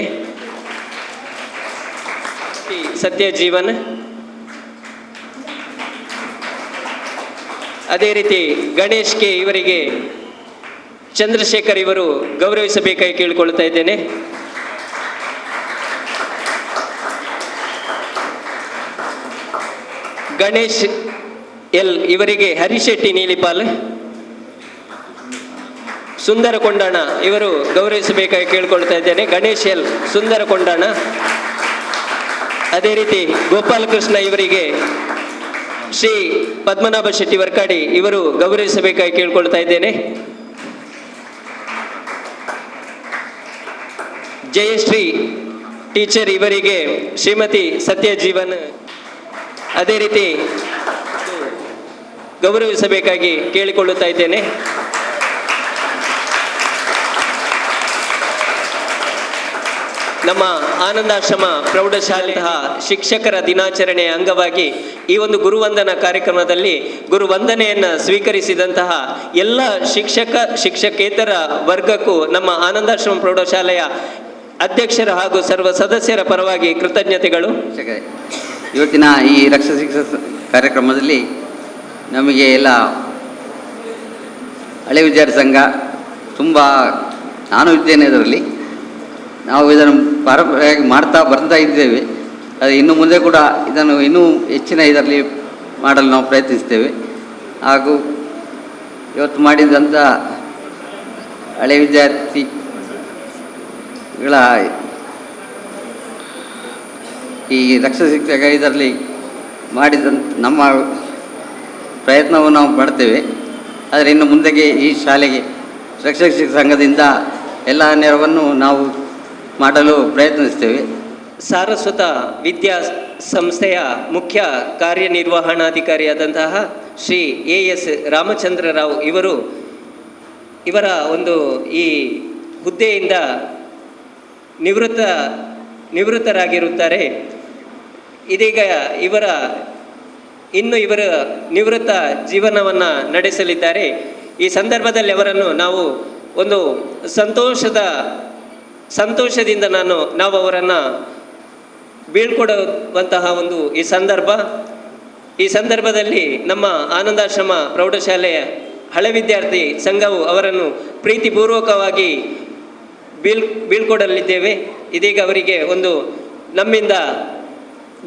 ಸತ್ಯ ಜೀವನ್, ಅದೇ ರೀತಿ ಗಣೇಶ್ ಕೆ ಇವರಿಗೆ ಚಂದ್ರಶೇಖರ್ ಇವರು ಗೌರವಿಸಬೇಕಾಗಿ ಕೇಳಿಕೊಳ್ಳುತ್ತಾ ಇದ್ದೇನೆ. ಗಣೇಶ್ ಎಲ್ ಇವರಿಗೆ ಹರಿಶೆಟ್ಟಿ ನೀಲಿಪಾಲ್, ಸುಂದರ ಕೊಂಡಾಣ ಇವರು ಗೌರವಿಸಬೇಕಾಗಿ ಕೇಳಿಕೊಳ್ತಾ ಇದ್ದೇನೆ. ಗಣೇಶ್ ಎಲ್ ಸುಂದರ ಕೊಂಡಾಣ. ಅದೇ ರೀತಿ ಗೋಪಾಲಕೃಷ್ಣ ಇವರಿಗೆ ಶ್ರೀ ಪದ್ಮನಾಭ ಶೆಟ್ಟಿ ವರ್ಕಾಡಿ ಇವರು ಗೌರವಿಸಬೇಕಾಗಿ ಕೇಳಿಕೊಳ್ತಾ ಇದ್ದೇನೆ. ಜಯಶ್ರೀ ಟೀಚರ್ ಇವರಿಗೆ ಶ್ರೀಮತಿ ಸತ್ಯ ಜೀವನ್ ಅದೇ ರೀತಿ ಗೌರವಿಸಬೇಕಾಗಿ ಕೇಳಿಕೊಳ್ಳುತ್ತಾ ಇದ್ದೇನೆ. ನಮ್ಮ ಆನಂದಾಶ್ರಮ ಪ್ರೌಢಶಾಲೆಯ ಶಿಕ್ಷಕರ ದಿನಾಚರಣೆಯ ಅಂಗವಾಗಿ ಈ ಒಂದು ಗುರುವಂದನಾ ಕಾರ್ಯಕ್ರಮದಲ್ಲಿ ಗುರುವಂದನೆಯನ್ನು ಸ್ವೀಕರಿಸಿದಂತಹ ಎಲ್ಲ ಶಿಕ್ಷಕೇತರ ವರ್ಗಕ್ಕೂ ನಮ್ಮ ಆನಂದಾಶ್ರಮ ಪ್ರೌಢಶಾಲೆಯ ಅಧ್ಯಕ್ಷರ ಹಾಗೂ ಸರ್ವ ಸದಸ್ಯರ ಪರವಾಗಿ ಕೃತಜ್ಞತೆಗಳು. ಇವತ್ತಿನ ಈ ರಕ್ಷಾ ಶಿಕ್ಷಕ ಕಾರ್ಯಕ್ರಮದಲ್ಲಿ ನಮಗೆ ಎಲ್ಲ ಹಳೆ ವಿದ್ಯಾರ್ಥಿ ಸಂಘ ತುಂಬ, ನಾನು ಇದ್ದೇನೆ ಇದರಲ್ಲಿ, ನಾವು ಇದನ್ನು ಪಾರಂಪರ್ಯವಾಗಿ ಬರ್ತಾ ಇದ್ದೇವೆ. ಅದು ಇನ್ನು ಮುಂದೆ ಕೂಡ ಇದನ್ನು ಇನ್ನೂ ಹೆಚ್ಚಿನ ಇದರಲ್ಲಿ ಮಾಡಲು ನಾವು ಪ್ರಯತ್ನಿಸ್ತೇವೆ. ಹಾಗೂ ಇವತ್ತು ಮಾಡಿದಂಥ ಹಳೆ ವಿದ್ಯಾರ್ಥಿಗಳ ಈ ರಕ್ಷಾ ಶಿಕ್ಷಕ ಇದರಲ್ಲಿ ಮಾಡಿದಂಥ ನಮ್ಮ ಪ್ರಯತ್ನವನ್ನು ನಾವು ಮಾಡ್ತೇವೆ. ಆದರೆ ಇನ್ನು ಮುಂದೆಗೆ ಈ ಶಾಲೆಗೆ ರಕ್ಷಾ ಶಿಕ್ಷಕ ಸಂಘದಿಂದ ಎಲ್ಲ ನೆರವನ್ನು ನಾವು ಮಾಡಲು ಪ್ರಯತ್ನಿಸ್ತೇವೆ. ಸಾರಸ್ವತ ವಿದ್ಯಾ ಸಂಸ್ಥೆಯ ಮುಖ್ಯ ಕಾರ್ಯನಿರ್ವಹಣಾಧಿಕಾರಿಯಾದಂತಹ ಶ್ರೀ ಎಸ್ ರಾಮಚಂದ್ರ ರಾವ್ ಇವರ ಒಂದು ಈ ಹುದ್ದೆಯಿಂದ ನಿವೃತ್ತರಾಗಿರುತ್ತಾರೆ. ಇದೀಗ ಇವರ ನಿವೃತ್ತ ಜೀವನವನ್ನು ನಡೆಸಲಿದ್ದಾರೆ. ಈ ಸಂದರ್ಭದಲ್ಲಿ ಅವರನ್ನು ನಾವು ಒಂದು ಸಂತೋಷದಿಂದ ನಾವು ಅವರನ್ನು ಬೀಳ್ಕೊಡುವಂತಹ ಒಂದು ಈ ಸಂದರ್ಭದಲ್ಲಿ ನಮ್ಮ ಆನಂದಾಶ್ರಮ ಪ್ರೌಢಶಾಲೆಯ ಹಳೆ ವಿದ್ಯಾರ್ಥಿ ಸಂಘವು ಅವರನ್ನು ಪ್ರೀತಿಪೂರ್ವಕವಾಗಿ ಬೀಳ್ಕೊಡಲಿದ್ದೇವೆ. ಇದೀಗ ಅವರಿಗೆ ಒಂದು ನಮ್ಮಿಂದ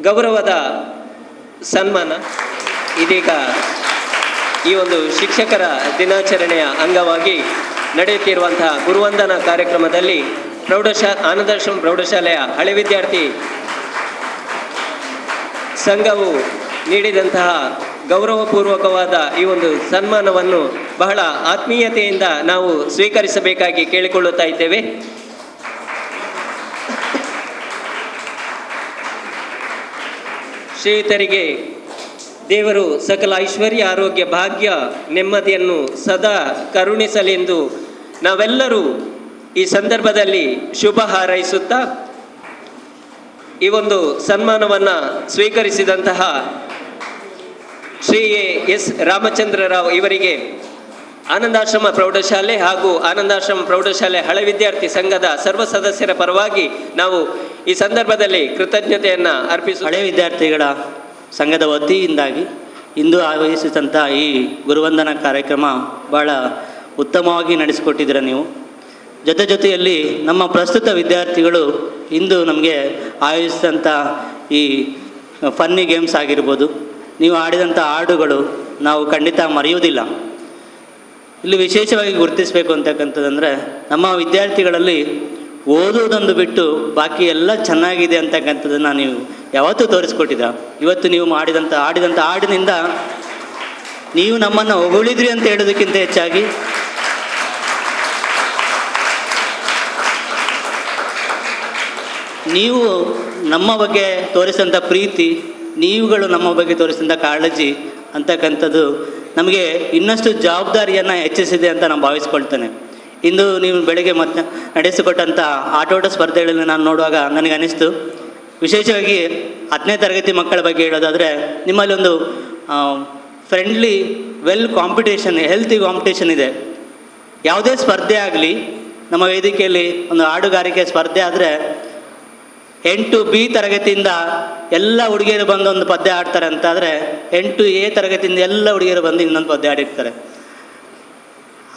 ಗೌರವದ ಸನ್ಮಾನ. ಇದೀಗ ಈ ಒಂದು ಶಿಕ್ಷಕರ ದಿನಾಚರಣೆಯ ಅಂಗವಾಗಿ ನಡೆಯುತ್ತಿರುವಂತಹ ಗುರುವಂದನಾ ಕಾರ್ಯಕ್ರಮದಲ್ಲಿ ಆನಂದಾಶ್ರಮ ಪ್ರೌಢಶಾಲೆಯ ಹಳೆ ವಿದ್ಯಾರ್ಥಿ ಸಂಘವು ನೀಡಿದಂತಹ ಗೌರವಪೂರ್ವಕವಾದ ಈ ಒಂದು ಸನ್ಮಾನವನ್ನು ಬಹಳ ಆತ್ಮೀಯತೆಯಿಂದ ನಾವು ಸ್ವೀಕರಿಸಬೇಕಾಗಿ ಕೇಳಿಕೊಳ್ಳುತ್ತಾ ಇದ್ದೇವೆ. ಶ್ರೀಯುತರಿಗೆ ದೇವರು ಸಕಲ ಐಶ್ವರ್ಯ, ಆರೋಗ್ಯ, ಭಾಗ್ಯ, ನೆಮ್ಮದಿಯನ್ನು ಸದಾ ಕರುಣಿಸಲೆಂದು ನಾವೆಲ್ಲರೂ ಈ ಸಂದರ್ಭದಲ್ಲಿ ಶುಭ ಹಾರೈಸುತ್ತಾ ಈ ಒಂದು ಸನ್ಮಾನವನ್ನು ಸ್ವೀಕರಿಸಿದಂತಹ ಶ್ರೀ ಎಸ್ ರಾಮಚಂದ್ರ ರಾವ್ ಇವರಿಗೆ ಆನಂದಾಶ್ರಮ ಪ್ರೌಢಶಾಲೆ ಹಾಗೂ ಆನಂದಾಶ್ರಮ ಪ್ರೌಢಶಾಲೆ ಹಳೆ ವಿದ್ಯಾರ್ಥಿ ಸಂಘದ ಸರ್ವ ಸದಸ್ಯರ ಪರವಾಗಿ ನಾವು ಈ ಸಂದರ್ಭದಲ್ಲಿ ಕೃತಜ್ಞತೆಯನ್ನು ಹಳೆ ವಿದ್ಯಾರ್ಥಿಗಳ ಸಂಘದ ವತಿಯಿಂದಾಗಿ ಇಂದು ಆಯೋಜಿಸಿದಂಥ ಈ ಗುರುವಂದನಾ ಕಾರ್ಯಕ್ರಮ ಭಾಳ ಉತ್ತಮವಾಗಿ ನಡೆಸಿಕೊಟ್ಟಿದ್ದೀರ ನೀವು. ಜೊತೆಯಲ್ಲಿ ನಮ್ಮ ಪ್ರಸ್ತುತ ವಿದ್ಯಾರ್ಥಿಗಳು ಇಂದು ನಮಗೆ ಆಯೋಜಿಸಿದಂಥ ಈ ಫನ್ನಿ ಗೇಮ್ಸ್ ಆಗಿರ್ಬೋದು, ನೀವು ಆಡಿದಂಥ ಹಾಡುಗಳು ನಾವು ಖಂಡಿತ ಮರೆಯುವುದಿಲ್ಲ. ಇಲ್ಲಿ ವಿಶೇಷವಾಗಿ ಗುರುತಿಸಬೇಕು ಅಂತಕ್ಕಂಥದ್ದಂದರೆ ನಮ್ಮ ವಿದ್ಯಾರ್ಥಿಗಳಲ್ಲಿ ಓದೋದೊಂದು ಬಿಟ್ಟು ಬಾಕಿ ಎಲ್ಲ ಚೆನ್ನಾಗಿದೆ ಅಂತಕ್ಕಂಥದ್ದನ್ನು ನೀವು ಯಾವತ್ತೂ ತೋರಿಸ್ಕೊಟ್ಟಿದ್ದೀರ. ಇವತ್ತು ನೀವು ಆಡಿದಂಥ ಹಾಡಿನಿಂದ ನೀವು ನಮ್ಮನ್ನು ಹೊಗಳಿದ್ರಿ ಅಂತ ಹೇಳೋದಕ್ಕಿಂತ ಹೆಚ್ಚಾಗಿ ನೀವು ನಮ್ಮ ಬಗ್ಗೆ ತೋರಿಸಿದಂಥ ಪ್ರೀತಿ, ನೀವುಗಳು ನಮ್ಮ ಬಗ್ಗೆ ತೋರಿಸಿದಂಥ ಕಾಳಜಿ ಅಂತಕ್ಕಂಥದ್ದು ನಮಗೆ ಇನ್ನಷ್ಟು ಜವಾಬ್ದಾರಿಯನ್ನು ಹೆಚ್ಚಿಸಿದೆ ಅಂತ ನಾನು ಭಾವಿಸ್ಕೊಳ್ತೇನೆ. ಇಂದು ನೀವು ಬೆಳಗ್ಗೆ ಮತ್ತೆ ನಡೆಸಿಕೊಟ್ಟಂಥ ಆಟೋಟ ಸ್ಪರ್ಧೆಗಳನ್ನು ನಾನು ನೋಡುವಾಗ ನನಗೆ ಅನ್ನಿಸ್ತು, ವಿಶೇಷವಾಗಿ 10ನೇ ತರಗತಿ ಮಕ್ಕಳ ಬಗ್ಗೆ ಹೇಳೋದಾದರೆ ನಿಮ್ಮಲ್ಲಿ ಒಂದು ಫ್ರೆಂಡ್ಲಿ ಕಾಂಪಿಟೇಷನ್, ಹೆಲ್ತಿ ಕಾಂಪಿಟೇಷನ್ ಇದೆ. ಯಾವುದೇ ಸ್ಪರ್ಧೆ ಆಗಲಿ, ನಮ್ಮ ವೇದಿಕೆಯಲ್ಲಿ ಒಂದು ಹಾಡುಗಾರಿಕೆ ಸ್ಪರ್ಧೆ ಆದರೆ 8B ತರಗತಿಯಿಂದ ಎಲ್ಲ ಹುಡುಗಿಯರು ಬಂದು ಒಂದು ಪದ್ಯ ಆಡ್ತಾರೆ ಅಂತಾದರೆ 8A ತರಗತಿಯಿಂದ ಎಲ್ಲ ಹುಡುಗಿಯರು ಬಂದು ಇನ್ನೊಂದು ಪದ್ಯ ಆಡಿರ್ತಾರೆ.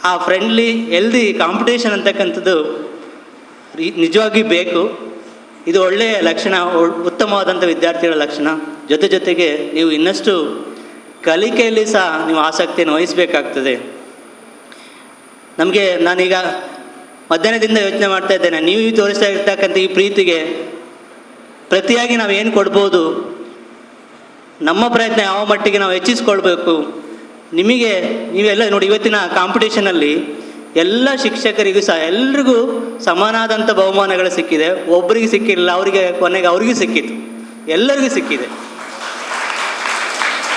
ಆ ಫ್ರೆಂಡ್ಲಿ ಹೆಲ್ದಿ ಕಾಂಪಿಟೇಷನ್ ಅಂತಕ್ಕಂಥದ್ದು ನಿಜವಾಗಿ ಬೇಕು. ಇದು ಒಳ್ಳೆಯ ಲಕ್ಷಣ, ಉತ್ತಮವಾದಂಥ ವಿದ್ಯಾರ್ಥಿಗಳ ಲಕ್ಷಣ. ಜೊತೆಗೆ ನೀವು ಇನ್ನಷ್ಟು ಕಲಿಕೆಯಲ್ಲಿ ಸಹ ನೀವು ಆಸಕ್ತಿಯನ್ನು ವಹಿಸಬೇಕಾಗ್ತದೆ. ನಮಗೆ ನಾನೀಗ ಮಧ್ಯಾಹ್ನದಿಂದ ಯೋಚನೆ ಮಾಡ್ತಾ ಇದ್ದೇನೆ, ನೀವು ತೋರಿಸ್ತಾ ಇರ್ತಕ್ಕಂಥ ಈ ಪ್ರೀತಿಗೆ ಪ್ರತಿಯಾಗಿ ನಾವು ಏನು ಕೊಡ್ಬೋದು, ನಮ್ಮ ಪ್ರಯತ್ನ ಯಾವ ಮಟ್ಟಿಗೆ ನಾವು ಹೆಚ್ಚಿಸ್ಕೊಳ್ಬೇಕು. ನೀವೆಲ್ಲ ನೋಡಿ, ಇವತ್ತಿನ ಕಾಂಪಿಟೇಷನಲ್ಲಿ ಎಲ್ಲ ಶಿಕ್ಷಕರಿಗೂ ಸಹ ಎಲ್ರಿಗೂ ಸಮಾನಾದಂಥ ಬಹುಮಾನಗಳು ಸಿಕ್ಕಿದೆ. ಒಬ್ಬರಿಗೆ ಸಿಕ್ಕಿರಲಿಲ್ಲ, ಕೊನೆಗೆ ಅವ್ರಿಗೂ ಸಿಕ್ಕಿತ್ತು, ಎಲ್ಲರಿಗೂ ಸಿಕ್ಕಿದೆ.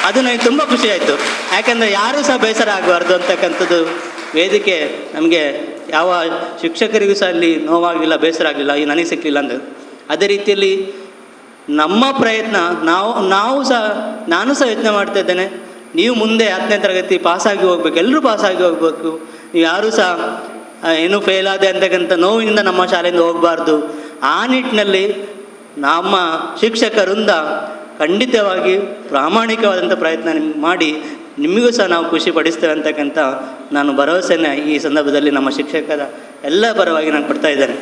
ಅದು ನನಗೆ ತುಂಬ ಖುಷಿ ಆಯಿತು. ಯಾಕೆಂದರೆ ಯಾರೂ ಸಹ ಬೇಸರ ಆಗಬಾರ್ದು ಅಂತಕ್ಕಂಥದ್ದು ವೇದಿಕೆ ನಮಗೆ ಯಾವ ಶಿಕ್ಷಕರಿಗೂ ಸಹ ಅಲ್ಲಿ ನೋವಾಗಿಲ್ಲ, ಬೇಸರ ಆಗಲಿಲ್ಲ, ಈ ನನಗೆ ಸಿಕ್ಕಲಿಲ್ಲ ಅಂದರೆ. ಅದೇ ರೀತಿಯಲ್ಲಿ ನಮ್ಮ ಪ್ರಯತ್ನ ನಾನು ಸಹ ಯೋಚನೆ ಮಾಡ್ತಾ ಇದ್ದೇನೆ, ನೀವು ಮುಂದೆ 10ನೇ ತರಗತಿ ಪಾಸಾಗಿ ಹೋಗ್ಬೇಕು, ಎಲ್ಲರೂ ಪಾಸಾಗಿ ಹೋಗ್ಬೇಕು. ನೀವು ಯಾರೂ ಸಹ ಏನೂ ಫೇಲ್ ಆದೆ ಅಂತಕ್ಕಂಥ ನೋವಿನಿಂದ ನಮ್ಮ ಶಾಲೆಯಿಂದ ಹೋಗಬಾರ್ದು. ಆ ನಿಟ್ಟಿನಲ್ಲಿ ನಮ್ಮ ಶಿಕ್ಷಕರಿಂದ ಖಂಡಿತವಾಗಿ ಪ್ರಾಮಾಣಿಕವಾದಂಥ ಪ್ರಯತ್ನ ಮಾಡಿ ನಿಮಗೂ ಸಹ ನಾವು ಖುಷಿ ಪಡಿಸ್ತೇವೆ ಅಂತಕ್ಕಂಥ ನಾನು ಭರವಸೆಯನ್ನು ಈ ಸಂದರ್ಭದಲ್ಲಿ ನಮ್ಮ ಶಿಕ್ಷಕರ ಎಲ್ಲ ಪರವಾಗಿ ನಾನು ಕೊಡ್ತಾ ಇದ್ದೇನೆ.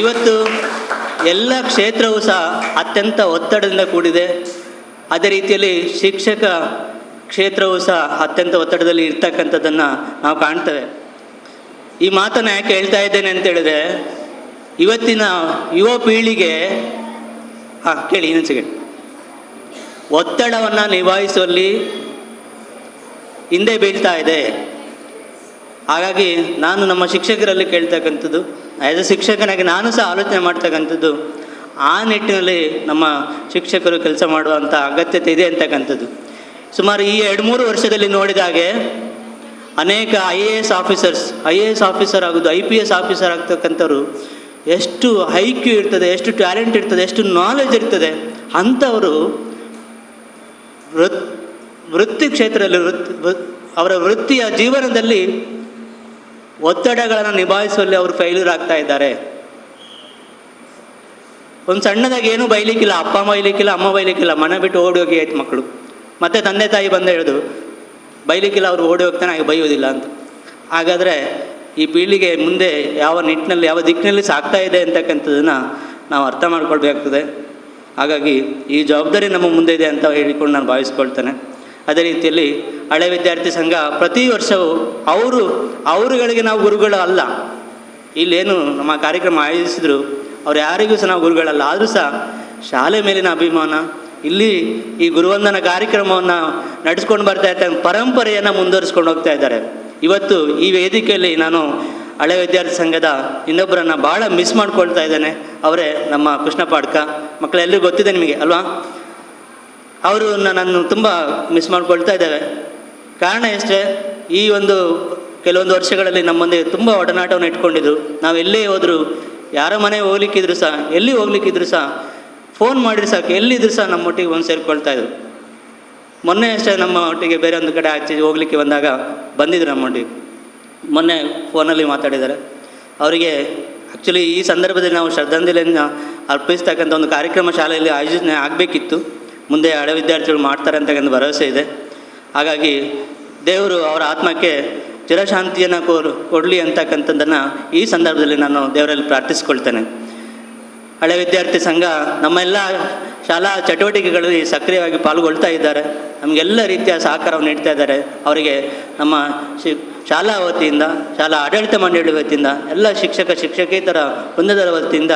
ಇವತ್ತು ಎಲ್ಲ ಕ್ಷೇತ್ರವೂ ಸಹ ಅತ್ಯಂತ ಒತ್ತಡದಿಂದ ಕೂಡಿದೆ. ಅದೇ ರೀತಿಯಲ್ಲಿ ಶಿಕ್ಷಕ ಕ್ಷೇತ್ರವೂ ಸಹ ಅತ್ಯಂತ ಒತ್ತಡದಲ್ಲಿ ಇರ್ತಕ್ಕಂಥದ್ದನ್ನು ನಾವು ಕಾಣ್ತೇವೆ. ಈ ಮಾತನ್ನು ಯಾಕೆ ಹೇಳ್ತಾ ಇದ್ದೇನೆ ಅಂತ ಹೇಳಿದ್ರೆ, ಇವತ್ತಿನ ಯುವ ಪೀಳಿಗೆ ಕೇಳಿ ಇನ್ನೊಂದು ಸೆಕೆಂಡ್, ಒತ್ತಡವನ್ನು ನಿಭಾಯಿಸುವಲ್ಲಿ ಹಿಂದೆ ಬೀಳ್ತಾ ಇದೆ. ಹಾಗಾಗಿ ನಾನು ನಮ್ಮ ಶಿಕ್ಷಕರಲ್ಲಿ ಕೇಳ್ತಕ್ಕಂಥದ್ದು, ಆ್ಯಸ್ ಎ ಶಿಕ್ಷಕನಾಗಿ ನಾನು ಸಹ ಆಲೋಚನೆ ಮಾಡ್ತಕ್ಕಂಥದ್ದು, ಆ ನಿಟ್ಟಿನಲ್ಲಿ ನಮ್ಮ ಶಿಕ್ಷಕರು ಕೆಲಸ ಮಾಡುವಂಥ ಅಗತ್ಯತೆ ಇದೆ ಅಂತಕ್ಕಂಥದ್ದು. ಸುಮಾರು ಈ 2-3 ವರ್ಷದಲ್ಲಿ ನೋಡಿದಾಗೆ ಅನೇಕ IAS ಆಫೀಸರ್ ಆಗೋದು, IPS ಆಫೀಸರ್ ಆಗ್ತಕ್ಕಂಥವ್ರು ಎಷ್ಟು IQ ಇರ್ತದೆ, ಎಷ್ಟು ಟ್ಯಾಲೆಂಟ್ ಇರ್ತದೆ, ಎಷ್ಟು ನಾಲೆಜ್ ಇರ್ತದೆ, ಅಂಥವರು ವೃತ್ತಿ ಕ್ಷೇತ್ರದಲ್ಲಿ ಅವರ ವೃತ್ತಿಯ ಜೀವನದಲ್ಲಿ ಒತ್ತಡಗಳನ್ನು ನಿಭಾಯಿಸುವಲ್ಲಿ ಅವರು ಫೇಲ್ಯೂರ್ ಆಗ್ತಾ ಇದ್ದಾರೆ. ಒಂದು ಸಣ್ಣದಾಗಿ ಏನೂ ಬೈಲಿಕ್ಕಿಲ್ಲ, ಅಪ್ಪ ಬೈಲಿಕ್ಕಿಲ್ಲ, ಅಮ್ಮ ಬೈಲಿಕ್ಕಿಲ್ಲ, ಮನೆ ಬಿಟ್ಟು ಓಡಿ ಹೋಗಿ ಆಯ್ತು ಮಕ್ಕಳು. ಮತ್ತು ತಂದೆ ತಾಯಿ ಬಂದು ಹೇಳೋದು ಬೈಲಿಕ್ಕಿಲ್ಲ, ಅವರು ಓಡಿ ಹೋಗ್ತಾನೆ, ಹಾಗೆ ಬೈಯೋದಿಲ್ಲ ಅಂತ. ಹಾಗಾದರೆ ಈ ಪೀಳಿಗೆ ಮುಂದೆ ಯಾವ ನಿಟ್ಟಿನಲ್ಲಿ, ಯಾವ ದಿಕ್ಕಿನಲ್ಲಿ ಸಾಗ್ತಾ ಇದೆ ಅಂತಕ್ಕಂಥದ್ದನ್ನು ನಾವು ಅರ್ಥ ಮಾಡ್ಕೊಳ್ಬೇಕಾಗ್ತದೆ. ಹಾಗಾಗಿ ಈ ಜವಾಬ್ದಾರಿ ನಮ್ಮ ಮುಂದೆ ಇದೆ ಅಂತ ಹೇಳಿಕೊಂಡು ನಾನು ಭಾವಿಸ್ಕೊಳ್ತೇನೆ. ಅದೇ ರೀತಿಯಲ್ಲಿ ಹಳೆ ವಿದ್ಯಾರ್ಥಿ ಸಂಘ ಪ್ರತಿ ವರ್ಷವೂ ಅವರುಗಳಿಗೆ ನಾವು ಗುರುಗಳು ಅಲ್ಲ. ಇಲ್ಲೇನು ನಮ್ಮ ಕಾರ್ಯಕ್ರಮ ಆಯೋಜಿಸಿದ್ರು ಅವ್ರು ಯಾರಿಗೂ ಸಹ ನಾವು ಗುರುಗಳಲ್ಲ, ಆದರೂ ಸಹ ಶಾಲೆ ಮೇಲಿನ ಅಭಿಮಾನ, ಇಲ್ಲಿ ಈ ಗುರುವಂದನ ಕಾರ್ಯಕ್ರಮವನ್ನು ನಡೆಸ್ಕೊಂಡು ಬರ್ತಾ ಇರ್ತಾರೆ, ಪರಂಪರೆಯನ್ನು ಮುಂದುವರಿಸ್ಕೊಂಡು ಹೋಗ್ತಾ ಇದ್ದಾರೆ. ಇವತ್ತು ಈ ವೇದಿಕೆಯಲ್ಲಿ ನಾನು ಹಳೆ ವಿದ್ಯಾರ್ಥಿ ಸಂಘದ ಇನ್ನೊಬ್ಬರನ್ನು ಭಾಳ ಮಿಸ್ ಮಾಡ್ಕೊಳ್ತಾ ಇದ್ದೇನೆ. ಅವರೇ ನಮ್ಮ ಕೃಷ್ಣಪ್ಪ ಅಡ್ಕ. ಮಕ್ಕಳೆಲ್ಲರಿಗೂ ಗೊತ್ತಿದೆ ನಿಮಗೆ ಅಲ್ವಾ? ಅವರು ನನ್ನನ್ನು ತುಂಬ ಮಿಸ್ ಮಾಡ್ಕೊಳ್ತಾ ಇದ್ದೇವೆ. ಕಾರಣ ಎಷ್ಟೇ, ಈ ಕೆಲವೊಂದು ವರ್ಷಗಳಲ್ಲಿ ನಮ್ಮೊಂದಿಗೆ ತುಂಬ ಒಡನಾಟವನ್ನು ಇಟ್ಕೊಂಡಿದ್ರು. ನಾವು ಎಲ್ಲೇ ಹೋದರೂ, ಯಾರ ಮನೆ ಹೋಗ್ಲಿಕ್ಕಿದ್ರು ಸಹ, ಎಲ್ಲಿ ಹೋಗ್ಲಿಕ್ಕಿದ್ರು ಸಹ ಫೋನ್ ಮಾಡಿದ್ರೆ ಸಾಕು, ಎಲ್ಲಿದ್ರು ಸಹ ನಮ್ಮೊಟ್ಟಿಗೆ ಬಂದು ಸೇರಿಕೊಳ್ತಾ ಇದ್ರು. ಮೊನ್ನೆ ಅಷ್ಟೇ ನಮ್ಮ ಒಟ್ಟಿಗೆ ಬೇರೆ ಒಂದು ಕಡೆ ಆಚೆ ಹೋಗ್ಲಿಕ್ಕೆ ಬಂದಾಗ ಬಂದಿದ್ರು ನಮ್ಮೊಟ್ಟಿಗೆ. ಮೊನ್ನೆ ಫೋನಲ್ಲಿ ಮಾತಾಡಿದ್ದಾರೆ. ಅವರಿಗೆ ಆ್ಯಕ್ಚುಲಿ ಈ ಸಂದರ್ಭದಲ್ಲಿ ನಾವು ಶ್ರದ್ಧಾಂಜಲಿಯನ್ನು ಅರ್ಪಿಸ್ತಕ್ಕಂಥ ಒಂದು ಕಾರ್ಯಕ್ರಮ ಶಾಲೆಯಲ್ಲಿ ಆಯೋಜನೆ ಆಗಬೇಕಿತ್ತು. ಮುಂದೆ ಹಳೆ ವಿದ್ಯಾರ್ಥಿಗಳು ಮಾಡ್ತಾರೆ ಅಂತಕ್ಕಂಥ ಭರವಸೆ ಇದೆ. ಹಾಗಾಗಿ ದೇವರು ಅವರ ಆತ್ಮಕ್ಕೆ ಚಿರಶಾಂತಿಯನ್ನು ಕೊಡಲಿ ಅಂತಕ್ಕಂಥದ್ದನ್ನು ಈ ಸಂದರ್ಭದಲ್ಲಿ ನಾನು ದೇವರಲ್ಲಿ ಪ್ರಾರ್ಥಿಸ್ಕೊಳ್ತೇನೆ. ಹಳೆ ವಿದ್ಯಾರ್ಥಿ ಸಂಘ ನಮ್ಮೆಲ್ಲ ಶಾಲಾ ಚಟುವಟಿಕೆಗಳಲ್ಲಿ ಸಕ್ರಿಯವಾಗಿ ಪಾಲ್ಗೊಳ್ತಾ ಇದ್ದಾರೆ. ನಮಗೆಲ್ಲ ರೀತಿಯ ಸಹಕಾರವನ್ನು ನೀಡ್ತಾ ಇದ್ದಾರೆ. ಅವರಿಗೆ ನಮ್ಮ ಶಾಲಾ ವತಿಯಿಂದ, ಶಾಲಾ ಆಡಳಿತ ಮಂಡಳಿ ವತಿಯಿಂದ, ಎಲ್ಲ ಶಿಕ್ಷಕೇತರ ವೃಂದದ ವತಿಯಿಂದ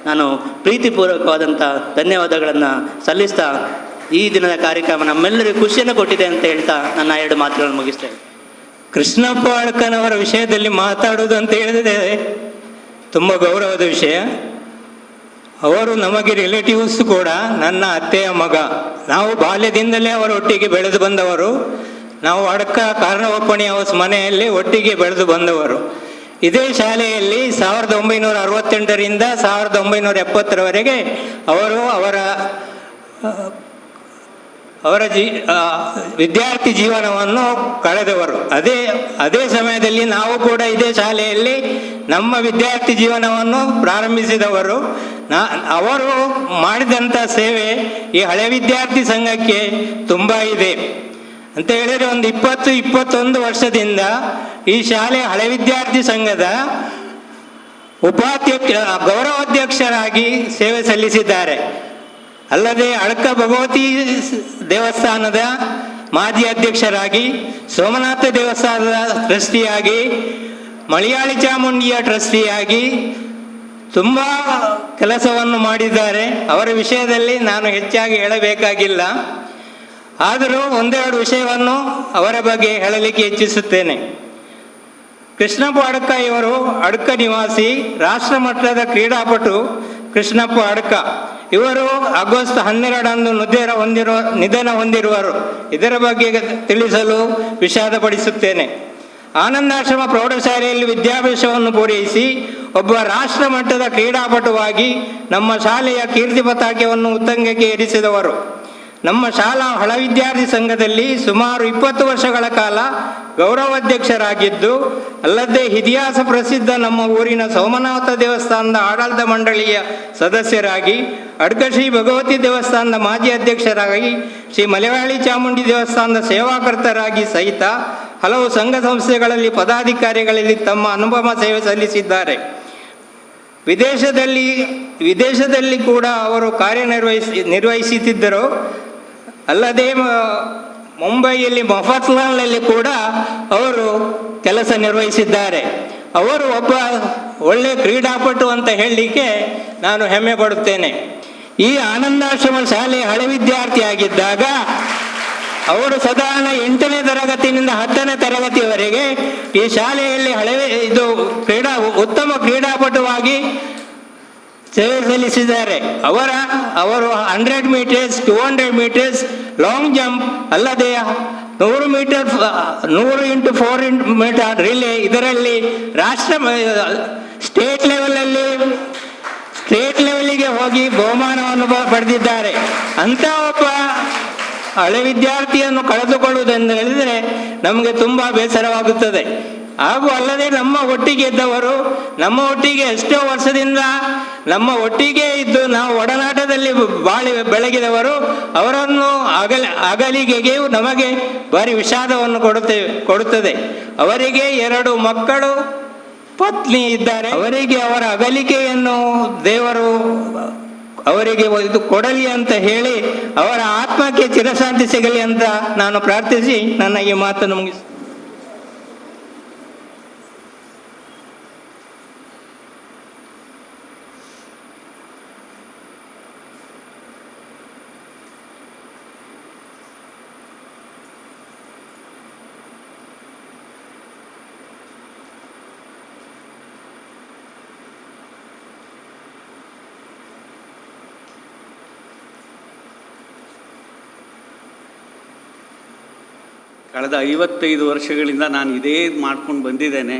ನಾನು ಪ್ರೀತಿಪೂರ್ವಕವಾದಂಥ ಧನ್ಯವಾದಗಳನ್ನು ಸಲ್ಲಿಸ್ತಾ ಈ ದಿನದ ಕಾರ್ಯಕ್ರಮ ನಮ್ಮೆಲ್ಲರಿಗೂ ಖುಷಿಯನ್ನು ಕೊಟ್ಟಿದೆ ಅಂತ ಹೇಳ್ತಾ ನನ್ನ 2 ಮಾತುಗಳನ್ನು ಮುಗಿಸ್ತೇನೆ. ಕೃಷ್ಣಪ್ಪ ಅಳ್ಕನವರ ವಿಷಯದಲ್ಲಿ ಮಾತಾಡೋದು ಅಂತ ಹೇಳಿದರೆ ತುಂಬ ಗೌರವದ ವಿಷಯ. ಅವರು ನಮಗೆ ರಿಲೇಟಿವ್ಸ್ ಕೂಡ. ನನ್ನ ಅತ್ತೆಯ ಮಗ. ನಾವು ಬಾಲ್ಯದಿಂದಲೇ ಅವರೊಟ್ಟಿಗೆ ಬೆಳೆದು ಬಂದವರು. ನಾವು ಅಡ್ಕ ಕಾರಣವಪ್ಪಣಿ ಹೌಸ್ ಮನೆಯಲ್ಲಿ ಒಟ್ಟಿಗೆ ಬೆಳೆದು ಬಂದವರು. ಇದೇ ಶಾಲೆಯಲ್ಲಿ 1968ರಿಂದ 1970ರವರೆಗೆ ಅವರು ಅವರ ವಿದ್ಯಾರ್ಥಿ ಜೀವನವನ್ನು ಕಳೆದವರು. ಅದೇ ಸಮಯದಲ್ಲಿ ನಾವು ಕೂಡ ಇದೇ ಶಾಲೆಯಲ್ಲಿ ನಮ್ಮ ವಿದ್ಯಾರ್ಥಿ ಜೀವನವನ್ನು ಪ್ರಾರಂಭಿಸಿದವರು. ಅವರು ಮಾಡಿದಂಥ ಸೇವೆ ಈ ಹಳೆ ವಿದ್ಯಾರ್ಥಿ ಸಂಘಕ್ಕೆ ತುಂಬ ಇದೆ ಅಂತ ಹೇಳಿದರೆ ಒಂದು 20-21 ವರ್ಷದಿಂದ ಈ ಶಾಲೆ ಹಳೆ ವಿದ್ಯಾರ್ಥಿ ಸಂಘದ ಗೌರವಾಧ್ಯಕ್ಷರಾಗಿ ಸೇವೆ ಸಲ್ಲಿಸಿದ್ದಾರೆ. ಅಲ್ಲದೆ ಅಳ್ಕ ಭಗವತಿ ದೇವಸ್ಥಾನದ ಮಾಜಿ ಅಧ್ಯಕ್ಷರಾಗಿ, ಸೋಮನಾಥ ದೇವಸ್ಥಾನದ ಟ್ರಸ್ಟಿಯಾಗಿ, ಮಲಯಾಳಿ ಚಾಮುಂಡಿಯ ಟ್ರಸ್ಟಿಯಾಗಿ ತುಂಬ ಕೆಲಸವನ್ನು ಮಾಡಿದ್ದಾರೆ. ಅವರ ವಿಷಯದಲ್ಲಿ ನಾನು ಹೆಚ್ಚಾಗಿ ಹೇಳಬೇಕಾಗಿಲ್ಲ. ಆದರೂ ಒಂದೆರಡು ವಿಷಯವನ್ನು ಅವರ ಬಗ್ಗೆ ಹೇಳಲಿಕ್ಕೆ ಇಚ್ಛಿಸುತ್ತೇನೆ. ಕೃಷ್ಣಪ್ಪ ಅಡ್ಕ ಇವರು ಅಡ್ಕ ನಿವಾಸಿ, ರಾಷ್ಟ್ರ ಮಟ್ಟದ ಕ್ರೀಡಾಪಟು ಕೃಷ್ಣಪ್ಪ ಅಡ್ಕ. ಇವರು ಆಗಸ್ಟ್ 12ರಂದು ನಿಧನ ಹೊಂದಿರುವರು. ಇದರ ಬಗ್ಗೆ ತಿಳಿಸಲು ವಿಷಾದಪಡಿಸುತ್ತೇನೆ. ಆನಂದಾಶ್ರಮ ಪ್ರೌಢಶಾಲೆಯಲ್ಲಿ ವಿದ್ಯಾಭ್ಯಾಸವನ್ನು ಪೂರೈಸಿ ಒಬ್ಬ ರಾಷ್ಟ್ರ ಮಟ್ಟದ ಕ್ರೀಡಾಪಟುವಾಗಿ ನಮ್ಮ ಶಾಲೆಯ ಕೀರ್ತಿ ಪತಾಕೆಯನ್ನು ಉತ್ತುಂಗಕ್ಕೆ ಏರಿಸಿದವರು. ನಮ್ಮ ಶಾಲಾ ಹಳ ವಿದ್ಯಾರ್ಥಿ ಸಂಘದಲ್ಲಿ ಸುಮಾರು 20 ವರ್ಷಗಳ ಕಾಲ ಗೌರವಾಧ್ಯಕ್ಷರಾಗಿದ್ದು, ಅಲ್ಲದೆ ಇತಿಹಾಸ ಪ್ರಸಿದ್ಧ ನಮ್ಮ ಊರಿನ ಸೋಮನಾಥ ದೇವಸ್ಥಾನದ ಆಡಳಿತ ಮಂಡಳಿಯ ಸದಸ್ಯರಾಗಿ, ಅಡ್ಕ ಶ್ರೀ ಭಗವತಿ ದೇವಸ್ಥಾನದ ಮಾಜಿ ಅಧ್ಯಕ್ಷರಾಗಿ, ಶ್ರೀ ಮಲಯಾಳಿ ಚಾಮುಂಡಿ ದೇವಸ್ಥಾನದ ಸೇವಾಕರ್ತರಾಗಿ ಸಹಿತ ಹಲವು ಸಂಘ ಸಂಸ್ಥೆಗಳಲ್ಲಿ ಪದಾಧಿಕಾರಿಗಳಲ್ಲಿ ತಮ್ಮ ಅನುಪಮ ಸೇವೆ ಸಲ್ಲಿಸಿದ್ದಾರೆ. ವಿದೇಶದಲ್ಲಿ ಕೂಡ ಅವರು ನಿರ್ವಹಿಸುತ್ತಿದ್ದರು. ಅಲ್ಲದೆ ಮುಂಬೈಯಲ್ಲಿ ಮಫತ್ಲಾಲ್ನಲ್ಲಿ ಕೂಡ ಅವರು ಕೆಲಸ ನಿರ್ವಹಿಸಿದ್ದಾರೆ. ಅವರು ಒಬ್ಬ ಒಳ್ಳೆಯ ಕ್ರೀಡಾಪಟು ಅಂತ ಹೇಳಲಿಕ್ಕೆ ನಾನು ಹೆಮ್ಮೆ ಪಡುತ್ತೇನೆ. ಈ ಆನಂದಾಶ್ರಮ ಶಾಲೆಯ ಹಳೆ ವಿದ್ಯಾರ್ಥಿಯಾಗಿದ್ದಾಗ ಅವರು ಸಾಧಾರಣ 8ನೇ ತರಗತಿಯಿಂದ 10ನೇ ತರಗತಿಯವರೆಗೆ ಈ ಶಾಲೆಯಲ್ಲಿ ಉತ್ತಮ ಕ್ರೀಡಾಪಟುವಾಗಿ ಸೇವೆ ಸಲ್ಲಿಸಿದ್ದಾರೆ. ಅವರು 100 ಮೀಟರ್ಸ್, 200 ಮೀಟರ್ಸ್, ಲಾಂಗ್ ಜಂಪ್, ಅಲ್ಲದೆ 100 ಮೀಟರ್ 100 × 4 ಮೀಟರ್ ರಿಲೇ, ಇದರಲ್ಲಿ ಸ್ಟೇಟ್ ಲೆವೆಲ್ಗೆ ಹೋಗಿ ಬಹುಮಾನವನ್ನು ಪಡೆದಿದ್ದಾರೆ. ಅಂತ ಒಬ್ಬ ಹಳೆ ವಿದ್ಯಾರ್ಥಿಯನ್ನು ಕಳೆದುಕೊಳ್ಳುವುದೆಂದು ಹೇಳಿದರೆ ನಮಗೆ ತುಂಬ ಬೇಸರವಾಗುತ್ತದೆ. ಹಾಗೂ ಅಲ್ಲದೆ ನಮ್ಮ ಒಟ್ಟಿಗೆ ಇದ್ದವರು, ನಮ್ಮ ಒಟ್ಟಿಗೆ ಎಷ್ಟೋ ವರ್ಷದಿಂದ ನಮ್ಮ ಒಟ್ಟಿಗೆ ಇದ್ದು ನಾವು ಒಡನಾಟದಲ್ಲಿ ಬೆಳಗಿದವರು, ಅವರನ್ನು ಅಗಲಿಕೆಗೆ ನಮಗೆ ಭಾರಿ ವಿಷಾದವನ್ನು ಕೊಡುತ್ತದೆ. ಅವರಿಗೆ 2 ಮಕ್ಕಳು, ಪತ್ನಿ ಇದ್ದಾರೆ. ಅವರಿಗೆ ಅವರ ಅಗಲಿಕೆಯನ್ನು ದೇವರು ಅವರಿಗೆ ಇದು ಕೊಡಲಿ ಅಂತ ಹೇಳಿ ಅವರ ಆತ್ಮಕ್ಕೆ ಚಿರಶಾಂತಿ ಸಿಗಲಿ ಅಂತ ನಾನು ಪ್ರಾರ್ಥಿಸಿ ನನ್ನ ಈ ಮಾತನ್ನು ಮುಗಿಸಿ. ಕಳೆದ 55 ವರ್ಷಗಳಿಂದ ನಾನು ಇದೇ ಮಾಡ್ಕೊಂಡು ಬಂದಿದ್ದೇನೆ.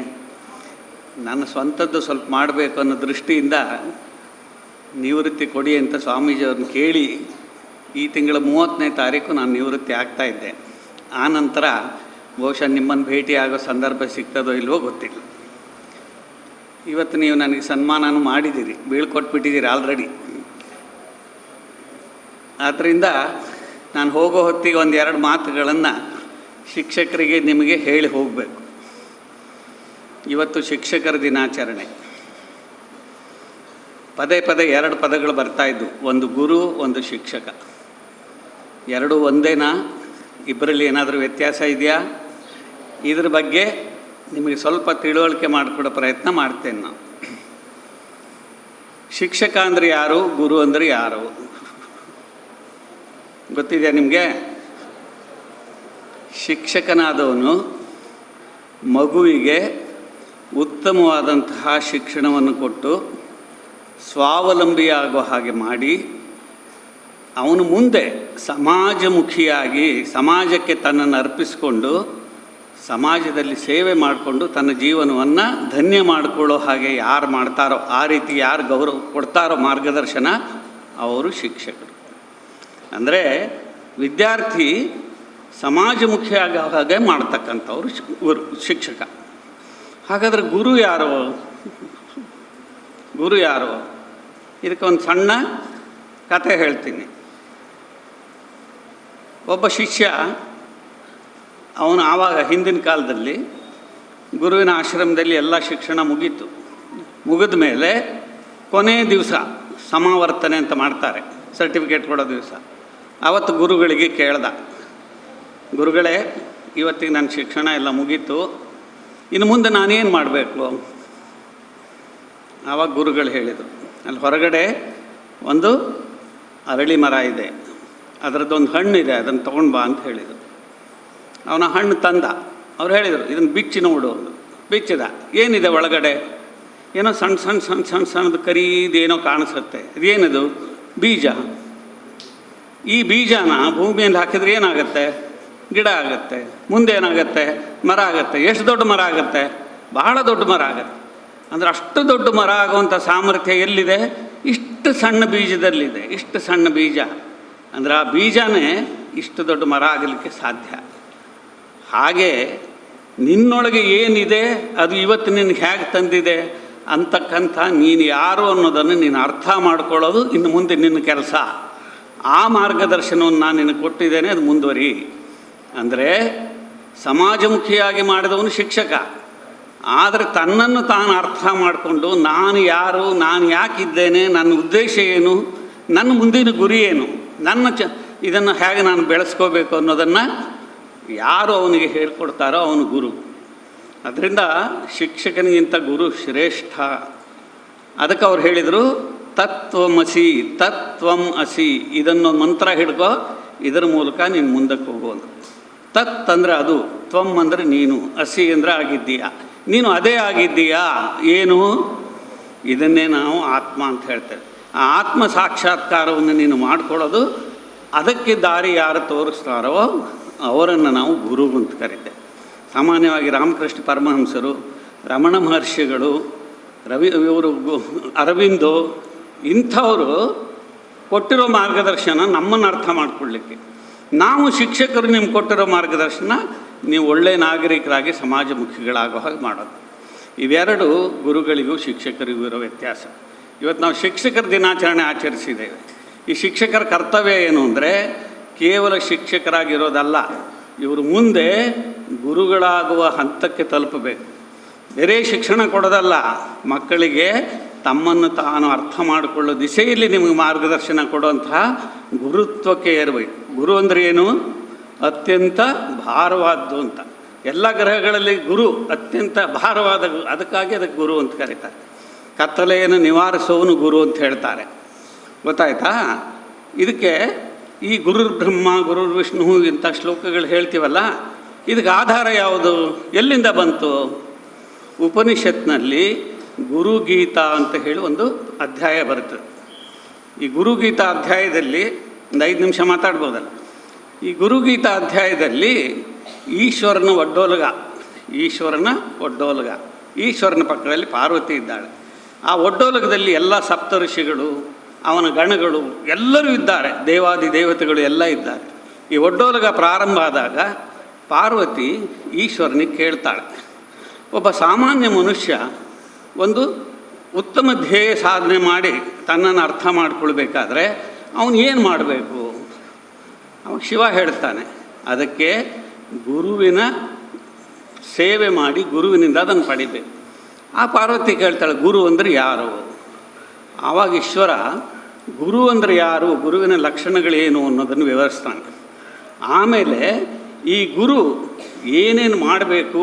ನನ್ನ ಸ್ವಂತದ್ದು ಸ್ವಲ್ಪ ಮಾಡಬೇಕು ಅನ್ನೋ ದೃಷ್ಟಿಯಿಂದ ನಿವೃತ್ತಿ ಕೊಡಿ ಅಂತ ಸ್ವಾಮೀಜಿಯವ್ರನ್ನ ಕೇಳಿ ಈ ತಿಂಗಳ 30ನೇ ತಾರೀಕು ನಾನು ನಿವೃತ್ತಿ ಆಗ್ತಾಯಿದ್ದೆ. ಆ ನಂತರ ಬಹುಶಃ ನಿಮ್ಮನ್ನು ಭೇಟಿಯಾಗೋ ಸಂದರ್ಭ ಸಿಗ್ತದೋ ಇಲ್ವೋ ಗೊತ್ತಿಲ್ಲ. ಇವತ್ತು ನೀವು ನನಗೆ ಸನ್ಮಾನನೂ ಮಾಡಿದ್ದೀರಿ, ಬೀಳ್ಕೊಟ್ಬಿಟ್ಟಿದ್ದೀರಿ ಆಲ್ರೆಡಿ. ಆದ್ದರಿಂದ ನಾನು ಹೋಗೋ ಹೊತ್ತಿಗೆ 1-2 ಮಾತುಗಳನ್ನು ಶಿಕ್ಷಕರಿಗೆ ನಿಮಗೆ ಹೇಳಿ ಹೋಗಬೇಕು. ಇವತ್ತು ಶಿಕ್ಷಕರ ದಿನಾಚರಣೆ. ಪದೇ ಪದೇ 2 ಪದಗಳು ಬರ್ತಾಯಿದ್ವು, ಒಂದು ಗುರು, ಒಂದು ಶಿಕ್ಷಕ. ಎರಡೂ ಒಂದೇನಾ? ಇಬ್ಬರಲ್ಲಿ ಏನಾದರೂ ವ್ಯತ್ಯಾಸ ಇದೆಯಾ? ಇದ್ರ ಬಗ್ಗೆ ನಿಮಗೆ ಸ್ವಲ್ಪ ತಿಳುವಳಿಕೆ ಮಾಡಿಕೊಡೋ ಪ್ರಯತ್ನ ಮಾಡ್ತೇನೆ ನಾನು. ಶಿಕ್ಷಕ ಅಂದರೆ ಯಾರು, ಗುರು ಅಂದರೆ ಯಾರು ಗೊತ್ತಿದೆಯಾ ನಿಮಗೆ? ಶಿಕ್ಷಕನಾದವನು ಮಗುವಿಗೆ ಉತ್ತಮವಾದಂತಹ ಶಿಕ್ಷಣವನ್ನು ಕೊಟ್ಟು ಸ್ವಾವಲಂಬಿಯಾಗೋ ಹಾಗೆ ಮಾಡಿ ಅವನು ಮುಂದೆ ಸಮಾಜಮುಖಿಯಾಗಿ ಸಮಾಜಕ್ಕೆ ತನ್ನನ್ನು ಅರ್ಪಿಸಿಕೊಂಡು ಸಮಾಜದಲ್ಲಿ ಸೇವೆ ಮಾಡಿಕೊಂಡು ತನ್ನ ಜೀವನವನ್ನು ಧನ್ಯ ಮಾಡಿಕೊಳ್ಳೋ ಹಾಗೆ ಯಾರು ಮಾಡ್ತಾರೋ, ಆ ರೀತಿ ಯಾರು ಗೌರವ ಕೊಡ್ತಾರೋ ಮಾರ್ಗದರ್ಶನ, ಅವರು ಶಿಕ್ಷಕರು. ಅಂದರೆ ವಿದ್ಯಾರ್ಥಿ ಸಮಾಜಮುಖಿಯಾಗೋ ಹಾಗೆ ಮಾಡ್ತಕ್ಕಂಥವ್ರು ಗುರು, ಶಿಕ್ಷಕ. ಹಾಗಾದರೆ ಗುರು ಯಾರು? ಗುರು ಯಾರು? ಇದಕ್ಕೊಂದು ಸಣ್ಣ ಕಥೆ ಹೇಳ್ತೀನಿ. ಒಬ್ಬ ಶಿಷ್ಯ, ಅವನು ಆವಾಗ ಹಿಂದಿನ ಕಾಲದಲ್ಲಿ ಗುರುವಿನ ಆಶ್ರಮದಲ್ಲಿ ಎಲ್ಲ ಶಿಕ್ಷಣ ಮುಗೀತು. ಮುಗಿದ ಮೇಲೆ ಕೊನೆಯ ದಿವಸ ಸಮಾವರ್ತನೆ ಅಂತ ಮಾಡ್ತಾರೆ, ಸರ್ಟಿಫಿಕೇಟ್ ಕೊಡೋ ದಿವಸ. ಆವತ್ತು ಗುರುಗಳಿಗೆ ಕೇಳ್ದ, ಗುರುಗಳೇ, ಇವತ್ತಿಗೆ ನನ್ನ ಶಿಕ್ಷಣ ಎಲ್ಲ ಮುಗೀತು, ಇನ್ನು ಮುಂದೆ ನಾನೇನು ಮಾಡಬೇಕು? ಆವಾಗ ಗುರುಗಳು ಹೇಳಿದರು, ಅಲ್ಲಿ ಹೊರಗಡೆ ಒಂದು ಅರಳಿ ಮರ ಇದೆ, ಅದರದ್ದೊಂದು ಹಣ್ಣಿದೆ, ಅದನ್ನು ತೊಗೊಂಡು ಬಾ ಅಂತ ಹೇಳಿದರು. ಅವನ ಹಣ್ಣು ತಂದ. ಅವ್ರು ಹೇಳಿದರು, ಇದನ್ನು ಬಿಚ್ಚಿ ನೋಡು. ಬಿಚ್ಚಿದ. ಏನಿದೆ ಒಳಗಡೆ? ಏನೋ ಸಣ್ಣ ಸಣ್ಣ ಸಣ್ಣ ಸಣ್ಣ ಸಣ್ಣದು ಕರೀದೇನೋ ಕಾಣಿಸುತ್ತೆ. ಇದೇನದು? ಬೀಜ. ಈ ಬೀಜನ ಭೂಮಿಯಲ್ಲಿ ಹಾಕಿದರೆ ಏನಾಗುತ್ತೆ? ಗಿಡ ಆಗುತ್ತೆ. ಮುಂದೆ ಏನಾಗುತ್ತೆ? ಮರ ಆಗುತ್ತೆ. ಎಷ್ಟು ದೊಡ್ಡ ಮರ ಆಗುತ್ತೆ? ಬಹಳ ದೊಡ್ಡ ಮರ ಆಗುತ್ತೆ. ಅಂದರೆ ಅಷ್ಟು ದೊಡ್ಡ ಮರ ಆಗುವಂಥ ಸಾಮರ್ಥ್ಯ ಎಲ್ಲಿದೆ? ಇಷ್ಟು ಸಣ್ಣ ಬೀಜದಲ್ಲಿದೆ. ಇಷ್ಟು ಸಣ್ಣ ಬೀಜ ಅಂದರೆ ಆ ಬೀಜನೇ ಇಷ್ಟು ದೊಡ್ಡ ಮರ ಆಗಲಿಕ್ಕೆ ಸಾಧ್ಯ. ಹಾಗೆ ನಿನ್ನೊಳಗೆ ಏನಿದೆ ಅದು ಇವತ್ತು ನಿನಗೆ ಹೇಗೆ ತಂದಿದೆ ಅಂತಕ್ಕಂಥ ನೀನು ಯಾರು ಅನ್ನೋದನ್ನು ನೀನು ಅರ್ಥ ಮಾಡ್ಕೊಳ್ಳೋದು ಇನ್ನು ಮುಂದೆ ನಿನ್ನ ಕೆಲಸ. ಆ ಮಾರ್ಗದರ್ಶನವನ್ನು ನಾನು ನಿನಗೆ ಕೊಟ್ಟಿದ್ದೇನೆ, ಅದು ಮುಂದುವರಿ. ಅಂದರೆ ಸಮಾಜಮುಖಿಯಾಗಿ ಮಾಡಿದವನು ಶಿಕ್ಷಕ. ಆದರೆ ತನ್ನನ್ನು ತಾನು ಅರ್ಥ ಮಾಡಿಕೊಂಡು ನಾನು ಯಾರು, ನಾನು ಯಾಕಿದ್ದೇನೆ, ನನ್ನ ಉದ್ದೇಶ ಏನು, ನನ್ನ ಮುಂದಿನ ಗುರಿ ಏನು, ನನ್ನ ಇದನ್ನು ಹೇಗೆ ನಾನು ಬೆಳೆಸ್ಕೋಬೇಕು ಅನ್ನೋದನ್ನು ಯಾರು ಅವನಿಗೆ ಹೇಳ್ಕೊಡ್ತಾರೋ ಅವನು ಗುರು. ಅದರಿಂದ ಶಿಕ್ಷಕನಿಗಿಂತ ಗುರು ಶ್ರೇಷ್ಠ. ಅದಕ್ಕೆ ಅವ್ರು ಹೇಳಿದರು, ತತ್ವಮಸಿ, ತತ್ವಂ ಅಸಿ, ಇದನ್ನು ಮಂತ್ರ ಹಿಡ್ಕೋ, ಇದರ ಮೂಲಕ ನೀನು ಮುಂದಕ್ಕೆ ಹೋಗೋದು. ತತ್ ಅಂದರೆ ಅದು, ತ್ವಂ ಅಂದರೆ ನೀನು, ಅಸಿ ಅಂದರೆ ಆಗಿದ್ದೀಯಾ, ನೀನು ಅದೇ ಆಗಿದ್ದೀಯಾ. ಏನು? ಇದನ್ನೇ ನಾವು ಆತ್ಮ ಅಂತ ಹೇಳ್ತೇವೆ. ಆ ಆತ್ಮ ಸಾಕ್ಷಾತ್ಕಾರವನ್ನು ನೀನು ಮಾಡಿಕೊಳ್ಳೋದು, ಅದಕ್ಕೆ ದಾರಿ ಯಾರು ತೋರಿಸ್ತಾರೋ ಅವರನ್ನು ನಾವು ಗುರು ಅಂತ ಕರೀತೇವೆ. ಸಾಮಾನ್ಯವಾಗಿ ರಾಮಕೃಷ್ಣ ಪರಮಹಂಸರು, ರಮಣ ಮಹರ್ಷಿಗಳು, ಇವರು ಅರವಿಂದೋ, ಇಂಥವರು ಕೊಟ್ಟಿರೋ ಮಾರ್ಗದರ್ಶನ ನಮ್ಮನ್ನು ಅರ್ಥ ಮಾಡಿಕೊಳ್ಳಿಕ್ಕೆ. ನಾವು ಶಿಕ್ಷಕರು ನಿಮ್ಗೆ ಕೊಟ್ಟಿರೋ ಮಾರ್ಗದರ್ಶನ ನೀವು ಒಳ್ಳೆಯ ನಾಗರಿಕರಾಗಿ ಸಮಾಜಮುಖಿಗಳಾಗೋ ಹಾಗೆ ಮಾಡೋದು. ಇವೆರಡು ಗುರುಗಳಿಗೂ ಶಿಕ್ಷಕರಿಗೂ ಇರೋ ವ್ಯತ್ಯಾಸ. ಇವತ್ತು ನಾವು ಶಿಕ್ಷಕರ ದಿನಾಚರಣೆ ಆಚರಿಸಿದ್ದೇವೆ. ಈ ಶಿಕ್ಷಕರ ಕರ್ತವ್ಯ ಏನು ಅಂದರೆ ಕೇವಲ ಶಿಕ್ಷಕರಾಗಿರೋದಲ್ಲ, ಇವರು ಮುಂದೆ ಗುರುಗಳಾಗುವ ಹಂತಕ್ಕೆ ತಲುಪಬೇಕು. ಬೇರೆ ಶಿಕ್ಷಣ ಕೊಡೋದಲ್ಲ, ಮಕ್ಕಳಿಗೆ ತಮ್ಮನ್ನು ತಾನು ಅರ್ಥ ಮಾಡಿಕೊಳ್ಳೋ ದಿಸೆಯಲ್ಲಿ ನಿಮಗೆ ಮಾರ್ಗದರ್ಶನ ಕೊಡುವಂತಹ ಗುರುತ್ವಕ್ಕೆ ಏರಬೇಕು. ಗುರು ಅಂದರೆ ಏನು? ಅತ್ಯಂತ ಭಾರವಾದ್ದು ಅಂತ. ಎಲ್ಲ ಗ್ರಹಗಳಲ್ಲಿ ಗುರು ಅತ್ಯಂತ ಭಾರವಾದ, ಅದಕ್ಕಾಗಿ ಅದಕ್ಕೆ ಗುರು ಅಂತ ಕರೀತಾರೆ. ಕತ್ತಲೆಯನ್ನು ನಿವಾರಿಸೋನು ಗುರು ಅಂತ ಹೇಳ್ತಾರೆ. ಗೊತ್ತಾಯ್ತಾ? ಇದಕ್ಕೆ ಈ ಗುರುರ್ ಬ್ರಹ್ಮ ಗುರುರ್ ವಿಷ್ಣು ಇಂಥ ಶ್ಲೋಕಗಳು ಹೇಳ್ತೀವಲ್ಲ, ಇದಕ್ಕೆ ಆಧಾರ ಯಾವುದು? ಎಲ್ಲಿಂದ ಬಂತು? ಉಪನಿಷತ್ನಲ್ಲಿ ಗುರುಗೀತಾ ಅಂತ ಹೇಳಿ ಒಂದು ಅಧ್ಯಾಯ ಬರ್ತದೆ. ಈ ಗುರುಗೀತಾ ಅಧ್ಯಾಯದಲ್ಲಿ ಒಂದು 5 ನಿಮಿಷ ಮಾತಾಡ್ಬೋದಲ್ಲ. ಈ ಗುರುಗೀತಾ ಅಧ್ಯಾಯದಲ್ಲಿ ಈಶ್ವರನ ಒಡ್ಡೋಲಗ, ಈಶ್ವರನ ಪಕ್ಕದಲ್ಲಿ ಪಾರ್ವತಿ ಇದ್ದಾಳೆ. ಆ ಒಡ್ಡೋಲಗದಲ್ಲಿ ಎಲ್ಲ ಸಪ್ತಋಷಿಗಳು, ಅವನ ಗಣಗಳು ಎಲ್ಲರೂ ಇದ್ದಾರೆ, ದೇವಾದಿ ದೇವತೆಗಳು ಎಲ್ಲ ಇದ್ದಾರೆ. ಈ ಒಡ್ಡೋಲಗ ಪ್ರಾರಂಭ ಆದಾಗ ಪಾರ್ವತಿ ಈಶ್ವರನಿಗೆ ಕೇಳ್ತಾಳೆ, ಒಬ್ಬ ಸಾಮಾನ್ಯ ಮನುಷ್ಯ ಒಂದು ಉತ್ತಮ ಧ್ಯೇಯ ಸಾಧನೆ ಮಾಡಿ ತನ್ನನ್ನು ಅರ್ಥ ಮಾಡಿಕೊಳ್ಬೇಕಾದ್ರೆ ಅವನು ಏನು ಮಾಡಬೇಕು? ಅವಾಗ ಶಿವ ಹೇಳ್ತಾನೆ, ಅದಕ್ಕೆ ಗುರುವಿನ ಸೇವೆ ಮಾಡಿ ಗುರುವಿನಿಂದ ಅದನ್ನು ಪಡಿಬೇಕು. ಆ ಪಾರ್ವತಿ ಕೇಳ್ತಾಳೆ, ಗುರು ಅಂದರೆ ಯಾರು? ಆವಾಗ ಈಶ್ವರ ಗುರು ಅಂದರೆ ಯಾರು, ಗುರುವಿನ ಲಕ್ಷಣಗಳೇನು ಅನ್ನೋದನ್ನು ವಿವರಿಸ್ತಾನೆ. ಆಮೇಲೆ ಈ ಗುರು ಏನೇನು ಮಾಡಬೇಕು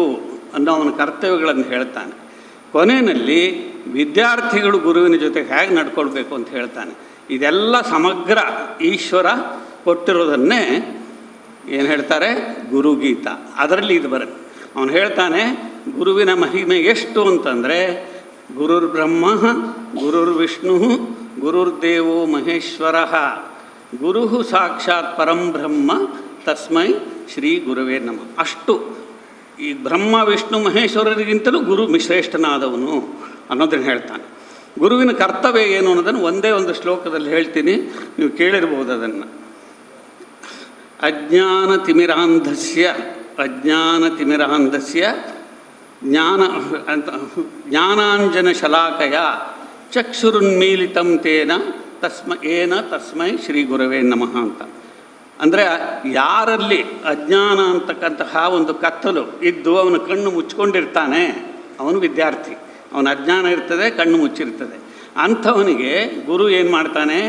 ಅನ್ನೋ ಅವನ ಕರ್ತವ್ಯಗಳನ್ನು ಹೇಳ್ತಾನೆ. ಕೊನೆಯಲ್ಲಿ ವಿದ್ಯಾರ್ಥಿಗಳು ಗುರುವಿನ ಜೊತೆ ಹೇಗೆ ನಡ್ಕೊಳ್ಬೇಕು ಅಂತ ಹೇಳ್ತಾನೆ. ಇದೆಲ್ಲ ಸಮಗ್ರ ಈಶ್ವರ ಕೊಟ್ಟಿರೋದನ್ನೇ ಏನು ಹೇಳ್ತಾರೆ, ಗುರುಗೀತ. ಅದರಲ್ಲಿ ಇದು ಬರುತ್ತೆ. ಅವನು ಹೇಳ್ತಾನೆ ಗುರುವಿನ ಮಹಿಮೆ ಎಷ್ಟು ಅಂತಂದರೆ, ಗುರುರ್ ಬ್ರಹ್ಮ ಗುರುರ್ ವಿಷ್ಣು ಗುರುರ್ದೇವೋ ಮಹೇಶ್ವರ ಗುರು ಸಾಕ್ಷಾತ್ ಪರಂ ಬ್ರಹ್ಮ ತಸ್ಮೈ ಶ್ರೀ ಗುರುವೇ ನಮಃ. ಅಷ್ಟು ಈ ಬ್ರಹ್ಮ ವಿಷ್ಣು ಮಹೇಶ್ವರರಿಗಿಂತಲೂ ಗುರು ಶ್ರೇಷ್ಠನಾದವನು ಅನ್ನೋದನ್ನು ಹೇಳ್ತಾನೆ. ಗುರುವಿನ ಕರ್ತವ್ಯ ಏನು ಅನ್ನೋದನ್ನು ಒಂದೇ ಒಂದು ಶ್ಲೋಕದಲ್ಲಿ ಹೇಳ್ತೀನಿ, ನೀವು ಕೇಳಿರ್ಬೋದು ಅದನ್ನು. ಅಜ್ಞಾನತಿಮಿರಾಂಧಸ್ಯ ಜ್ಞಾನಾಂಜನ ಶಲಾಕಯ ಚಕ್ಷುರುನ್ಮೀಲಿತಂ ತೇನ ತಸ್ಮೈ ಶ್ರೀ ಗುರವೇ ನಮಃ ಅಂತ. ಅಂದರೆ ಯಾರಲ್ಲಿ ಅಜ್ಞಾನ ಅಂತಕ್ಕಂತಹ ಒಂದು ಕತ್ತಲು ಇದ್ದು ಅವನ ಕಣ್ಣು ಮುಚ್ಕೊಂಡಿರ್ತಾನೆ, ಅವನು ವಿದ್ಯಾರ್ಥಿ. ಅವನ ಅಜ್ಞಾನ ಇರ್ತದೆ, ಕಣ್ಣು ಮುಚ್ಚಿರ್ತದೆ. ಅಂಥವನಿಗೆ ಗುರು ಏನು ಮಾಡ್ತಾನೆ,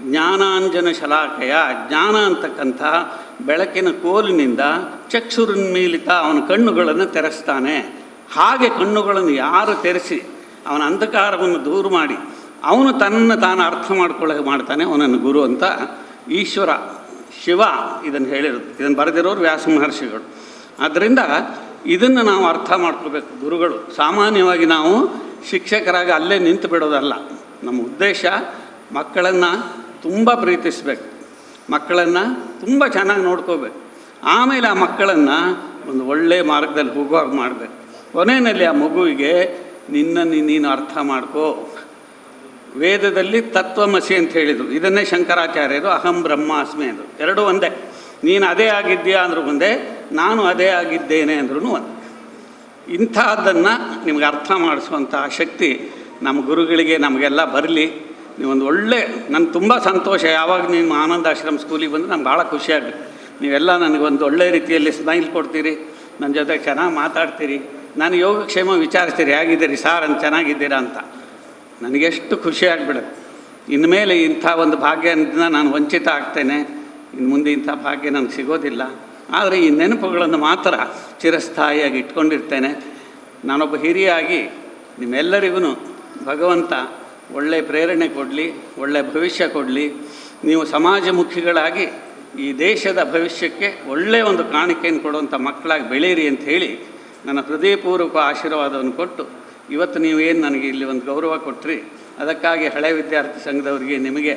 ಜ್ಞಾನಾಂಜನ ಶಲಾಕಯ, ಜ್ಞಾನ ಅಂತಕ್ಕಂಥ ಬೆಳಕಿನ ಕೋಲಿನಿಂದ ಚಕ್ಷುರುನ್ಮೀಲಿತ ಅವನ ಕಣ್ಣುಗಳನ್ನು ತೆರೆಸ್ತಾನೆ. ಹಾಗೆ ಕಣ್ಣುಗಳನ್ನು ಯಾರು ತೆರೆಸಿ ಅವನ ಅಂಧಕಾರವನ್ನು ದೂರ ಮಾಡಿ ಅವನು ತಾನು ಅರ್ಥ ಮಾಡ್ಕೊಳ್ಳೋಕೆ ಮಾಡ್ತಾನೆ, ಅವನನ್ನು ಗುರು ಅಂತ ಈಶ್ವರ ಶಿವ ಇದನ್ನು ಹೇಳಿರೋದು. ಇದನ್ನು ಬರೆದಿರೋರು ವ್ಯಾಸ ಮಹರ್ಷಿಗಳು. ಆದ್ದರಿಂದ ಇದನ್ನು ನಾವು ಅರ್ಥ ಮಾಡ್ಕೋಬೇಕು. ಗುರುಗಳು ಸಾಮಾನ್ಯವಾಗಿ ನಾವು ಶಿಕ್ಷಕರಾಗಿ ಅಲ್ಲೇ ನಿಂತು ಬಿಡೋದಲ್ಲ. ನಮ್ಮ ಉದ್ದೇಶ ಮಕ್ಕಳನ್ನು ತುಂಬ ಪ್ರೀತಿಸಬೇಕು, ಮಕ್ಕಳನ್ನು ತುಂಬ ಚೆನ್ನಾಗಿ ನೋಡ್ಕೋಬೇಕು. ಆಮೇಲೆ ಆ ಮಕ್ಕಳನ್ನು ಒಂದು ಒಳ್ಳೆಯ ಮಾರ್ಗದಲ್ಲಿ ಹೋಗುವಾಗ ಮಾಡಬೇಕು. ಕೊನೆಯಲ್ಲಿ ಆ ಮಗುವಿಗೆ ನಿನ್ನನ್ನು ನೀನು ಅರ್ಥ ಮಾಡ್ಕೋ. ವೇದದಲ್ಲಿ ತತ್ವಮಸಿ ಅಂತ ಹೇಳಿದರು. ಇದನ್ನೇ ಶಂಕರಾಚಾರ್ಯರು ಅಹಂ ಬ್ರಹ್ಮಾಸ್ಮಿ ಅಂದರು. ಎರಡೂ ಒಂದೇ. ನೀನು ಅದೇ ಆಗಿದ್ದೀಯಾ ಅಂದರೂ ಒಂದೇ, ನಾನು ಅದೇ ಆಗಿದ್ದೇನೆ ಅಂದ್ರೂ ಒಂದೇ. ಇಂಥದ್ದನ್ನು ನಿಮ್ಗೆ ಅರ್ಥ ಮಾಡಿಸುವಂತಹ ಶಕ್ತಿ ನಮ್ಮ ಗುರುಗಳಿಗೆ ನಮಗೆಲ್ಲ ಬರಲಿ. ನೀವೊಂದು ಒಳ್ಳೆ, ನನಗೆ ತುಂಬ ಸಂತೋಷ. ಯಾವಾಗ ನೀವು ಆನಂದಾಶ್ರಮ ಸ್ಕೂಲಿಗೆ ಬಂದರೆ ನಮ್ಗೆ ಭಾಳ ಖುಷಿಯಾಗುತ್ತೆ. ನೀವೆಲ್ಲ ನನಗೊಂದು ಒಳ್ಳೆ ರೀತಿಯಲ್ಲಿ ಸ್ಮೈಲ್ ಕೊಡ್ತೀರಿ, ನನ್ನ ಜೊತೆ ಚೆನ್ನಾಗಿ ಮಾತಾಡ್ತೀರಿ, ನಾನು ಯೋಗಕ್ಷೇಮ ವಿಚಾರಿಸ್ತೀರಿ, ಹೇಗಿದ್ದೀರಿ ಸಾರ್ ಅಂತ, ಚೆನ್ನಾಗಿದ್ದೀರಾ ಅಂತ. ನನಗೆಷ್ಟು ಖುಷಿಯಾಗಿಬಿಡುತ್ತೆ. ಇನ್ಮೇಲೆ ಇಂಥ ಒಂದು ಭಾಗ್ಯದಿಂದ ನಾನು ವಂಚಿತ ಆಗ್ತೇನೆ. ಇನ್ನು ಮುಂದೆ ಇಂಥ ಭಾಗ್ಯ ನನಗೆ ಸಿಗೋದಿಲ್ಲ. ಆದರೆ ಈ ನೆನಪುಗಳನ್ನು ಮಾತ್ರ ಚಿರಸ್ಥಾಯಿಯಾಗಿ ಇಟ್ಕೊಂಡಿರ್ತೇನೆ. ನಾನೊಬ್ಬ ಹಿರಿಯಾಗಿ ನಿಮ್ಮೆಲ್ಲರಿಗೂ ಭಗವಂತ ಒಳ್ಳೆಯ ಪ್ರೇರಣೆ ಕೊಡಲಿ, ಒಳ್ಳೆಯ ಭವಿಷ್ಯ ಕೊಡಲಿ. ನೀವು ಸಮಾಜಮುಖಿಗಳಾಗಿ ಈ ದೇಶದ ಭವಿಷ್ಯಕ್ಕೆ ಒಳ್ಳೆಯ ಒಂದು ಕಾಣಿಕೆಯನ್ನು ಕೊಡುವಂಥ ಮಕ್ಕಳಾಗಿ ಬೆಳೀರಿ ಅಂತ ಹೇಳಿ ನನ್ನ ಹೃದಯಪೂರ್ವಕ ಆಶೀರ್ವಾದವನ್ನು ಕೊಟ್ಟು, ಇವತ್ತು ನೀವೇನು ನನಗೆ ಇಲ್ಲಿ ಒಂದು ಗೌರವ ಕೊಟ್ಟರಿ, ಅದಕ್ಕಾಗಿ ಹಳೆಯ ವಿದ್ಯಾರ್ಥಿ ಸಂಘದವರಿಗೆ ನಿಮಗೆ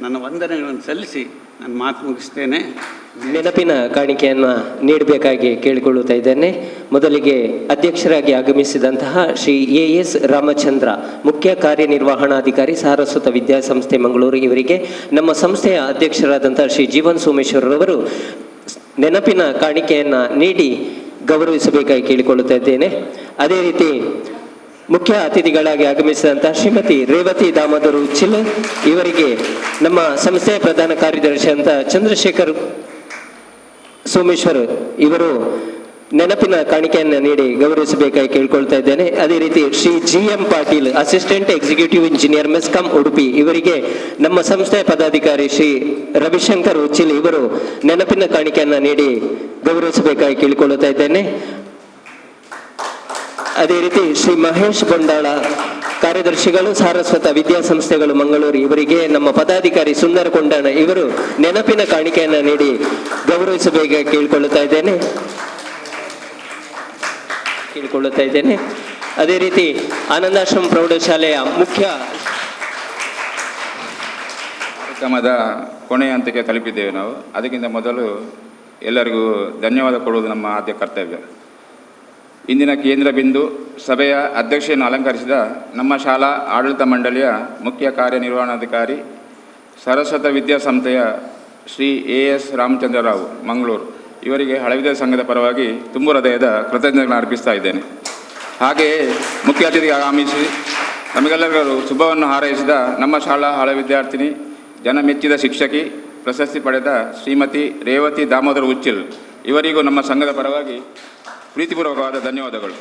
ನನ್ನ ವಂದನೆಗಳನ್ನು ಸಲ್ಲಿಸಿ ನಾನು ಮಾತು ಮುಗಿಸ್ತೇನೆ. ನೆನಪಿನ ಕಾಣಿಕೆಯನ್ನು ನೀಡಬೇಕಾಗಿ ಕೇಳಿಕೊಳ್ಳುತ್ತಾ ಇದ್ದೇನೆ. ಮೊದಲಿಗೆ ಅಧ್ಯಕ್ಷರಾಗಿ ಆಗಮಿಸಿದಂತಹ ಶ್ರೀ ಎಸ್ ರಾಮಚಂದ್ರ, ಮುಖ್ಯ ಕಾರ್ಯನಿರ್ವಹಣಾಧಿಕಾರಿ, ಸಾರಸ್ವತ ವಿದ್ಯಾಸಂಸ್ಥೆ ಮಂಗಳೂರು, ಇವರಿಗೆ ನಮ್ಮ ಸಂಸ್ಥೆಯ ಅಧ್ಯಕ್ಷರಾದಂಥ ಶ್ರೀ ಜೀವನ್ ಸೋಮೇಶ್ವರರವರು ನೆನಪಿನ ಕಾಣಿಕೆಯನ್ನು ನೀಡಿ ಗೌರವಿಸಬೇಕಾಗಿ ಕೇಳಿಕೊಳ್ಳುತ್ತಾ ಇದ್ದೇನೆ. ಅದೇ ರೀತಿ ಮುಖ್ಯ ಅತಿಥಿಗಳಾಗಿ ಆಗಮಿಸಿದಂತಹ ಶ್ರೀಮತಿ ರೇವತಿ ದಾಮೋದರ್ ಉಚ್ಚಿಲ್, ಇವರಿಗೆ ನಮ್ಮ ಸಂಸ್ಥೆಯ ಪ್ರಧಾನ ಕಾರ್ಯದರ್ಶಿ ಅಂತ ಚಂದ್ರಶೇಖರ್ ಸೋಮೇಶ್ವರ್ ಇವರು ನೆನಪಿನ ಕಾಣಿಕೆಯನ್ನು ನೀಡಿ ಗೌರವಿಸಬೇಕಾಗಿ ಕೇಳ್ಕೊಳ್ತಾ ಇದ್ದೇನೆ. ಅದೇ ರೀತಿ Shri GM Patil, assistant executive engineer MESCOM Udupi, ಇವರಿಗೆ ನಮ್ಮ ಸಂಸ್ಥೆಯ ಪದಾಧಿಕಾರಿ ಶ್ರೀ ರವಿಶಂಕರ್ ಉಚ್ಚಿಲ್ ಇವರು ನೆನಪಿನ ಕಾಣಿಕೆಯನ್ನು ನೀಡಿ ಗೌರವಿಸಬೇಕಾಗಿ ಕೇಳಿಕೊಳ್ಳುತ್ತಾ ಇದ್ದೇನೆ. ಅದೇ ರೀತಿ ಶ್ರೀ ಮಹೇಶ್ ಬಂಡಾಳ, ಕಾರ್ಯದರ್ಶಿಗಳು, ಸಾರಸ್ವತ ವಿದ್ಯಾಸಂಸ್ಥೆಗಳು ಮಂಗಳೂರು, ಇವರಿಗೆ ನಮ್ಮ ಪದಾಧಿಕಾರಿ ಸುಂದರ ಕೊಂಡಣ ಇವರು ನೆನಪಿನ ಕಾಣಿಕೆಯನ್ನು ನೀಡಿ ಗೌರವಿಸಬೇಕಾಗಿ ಕೇಳಿಕೊಳ್ಳುತ್ತಾ ಇದ್ದೇನೆ. ಅದೇ ರೀತಿ ಆನಂದಾಶ್ರಮ ಪ್ರೌಢಶಾಲೆಯ ಮುಖ್ಯ ಕಾರ್ಯಕ್ರಮದ ಕೊನೆಯ ಹಂತಕ್ಕೆ ತಲುಪಿದ್ದೇವೆ ನಾವು. ಅದಕ್ಕಿಂತ ಮೊದಲು ಎಲ್ಲರಿಗೂ ಧನ್ಯವಾದ ಕೊಡುವುದು ನಮ್ಮ ಆದ್ಯ ಕರ್ತವ್ಯ. ಇಂದಿನ ಕೇಂದ್ರ ಬಿಂದು ಸಭೆಯ ಅಧ್ಯಕ್ಷತೆಯನ್ನು ಅಲಂಕರಿಸಿದ ನಮ್ಮ ಶಾಲಾ ಆಡಳಿತ ಮಂಡಳಿಯ ಮುಖ್ಯ ಕಾರ್ಯನಿರ್ವಹಣಾಧಿಕಾರಿ, ಸರಸ್ವತ ವಿದ್ಯಾಸಂಸ್ಥೆಯ ಶ್ರೀ AS ರಾಮಚಂದ್ರರಾವ್ ಮಂಗಳೂರು, ಇವರಿಗೆ ಹಳೆ ವಿದ್ಯಾರ್ಥಿ ಸಂಘದ ಪರವಾಗಿ ತುಂಬು ಹೃದಯದ ಕೃತಜ್ಞತೆಗಳನ್ನು ಅರ್ಪಿಸ್ತಾ ಇದ್ದೇನೆ. ಹಾಗೆಯೇ ಮುಖ್ಯ ಅತಿಥಿಗೆ ಆಗಮಿಸಿ ನಮಗೆಲ್ಲರಿಗೂ ಶುಭವನ್ನು ಹಾರೈಸಿದ ನಮ್ಮ ಶಾಲಾ ಹಳೆ ವಿದ್ಯಾರ್ಥಿನಿ, ಜನಮೆಚ್ಚಿದ ಶಿಕ್ಷಕಿ, ಪ್ರಶಸ್ತಿ ಪಡೆದ ಶ್ರೀಮತಿ ರೇವತಿ ದಾಮೋದರ್ ಉಚ್ಚಿಲ್, ಇವರಿಗೂ ನಮ್ಮ ಸಂಘದ ಪರವಾಗಿ ಪ್ರೀತಿಪೂರ್ವಕವಾದ ಧನ್ಯವಾದಗಳು.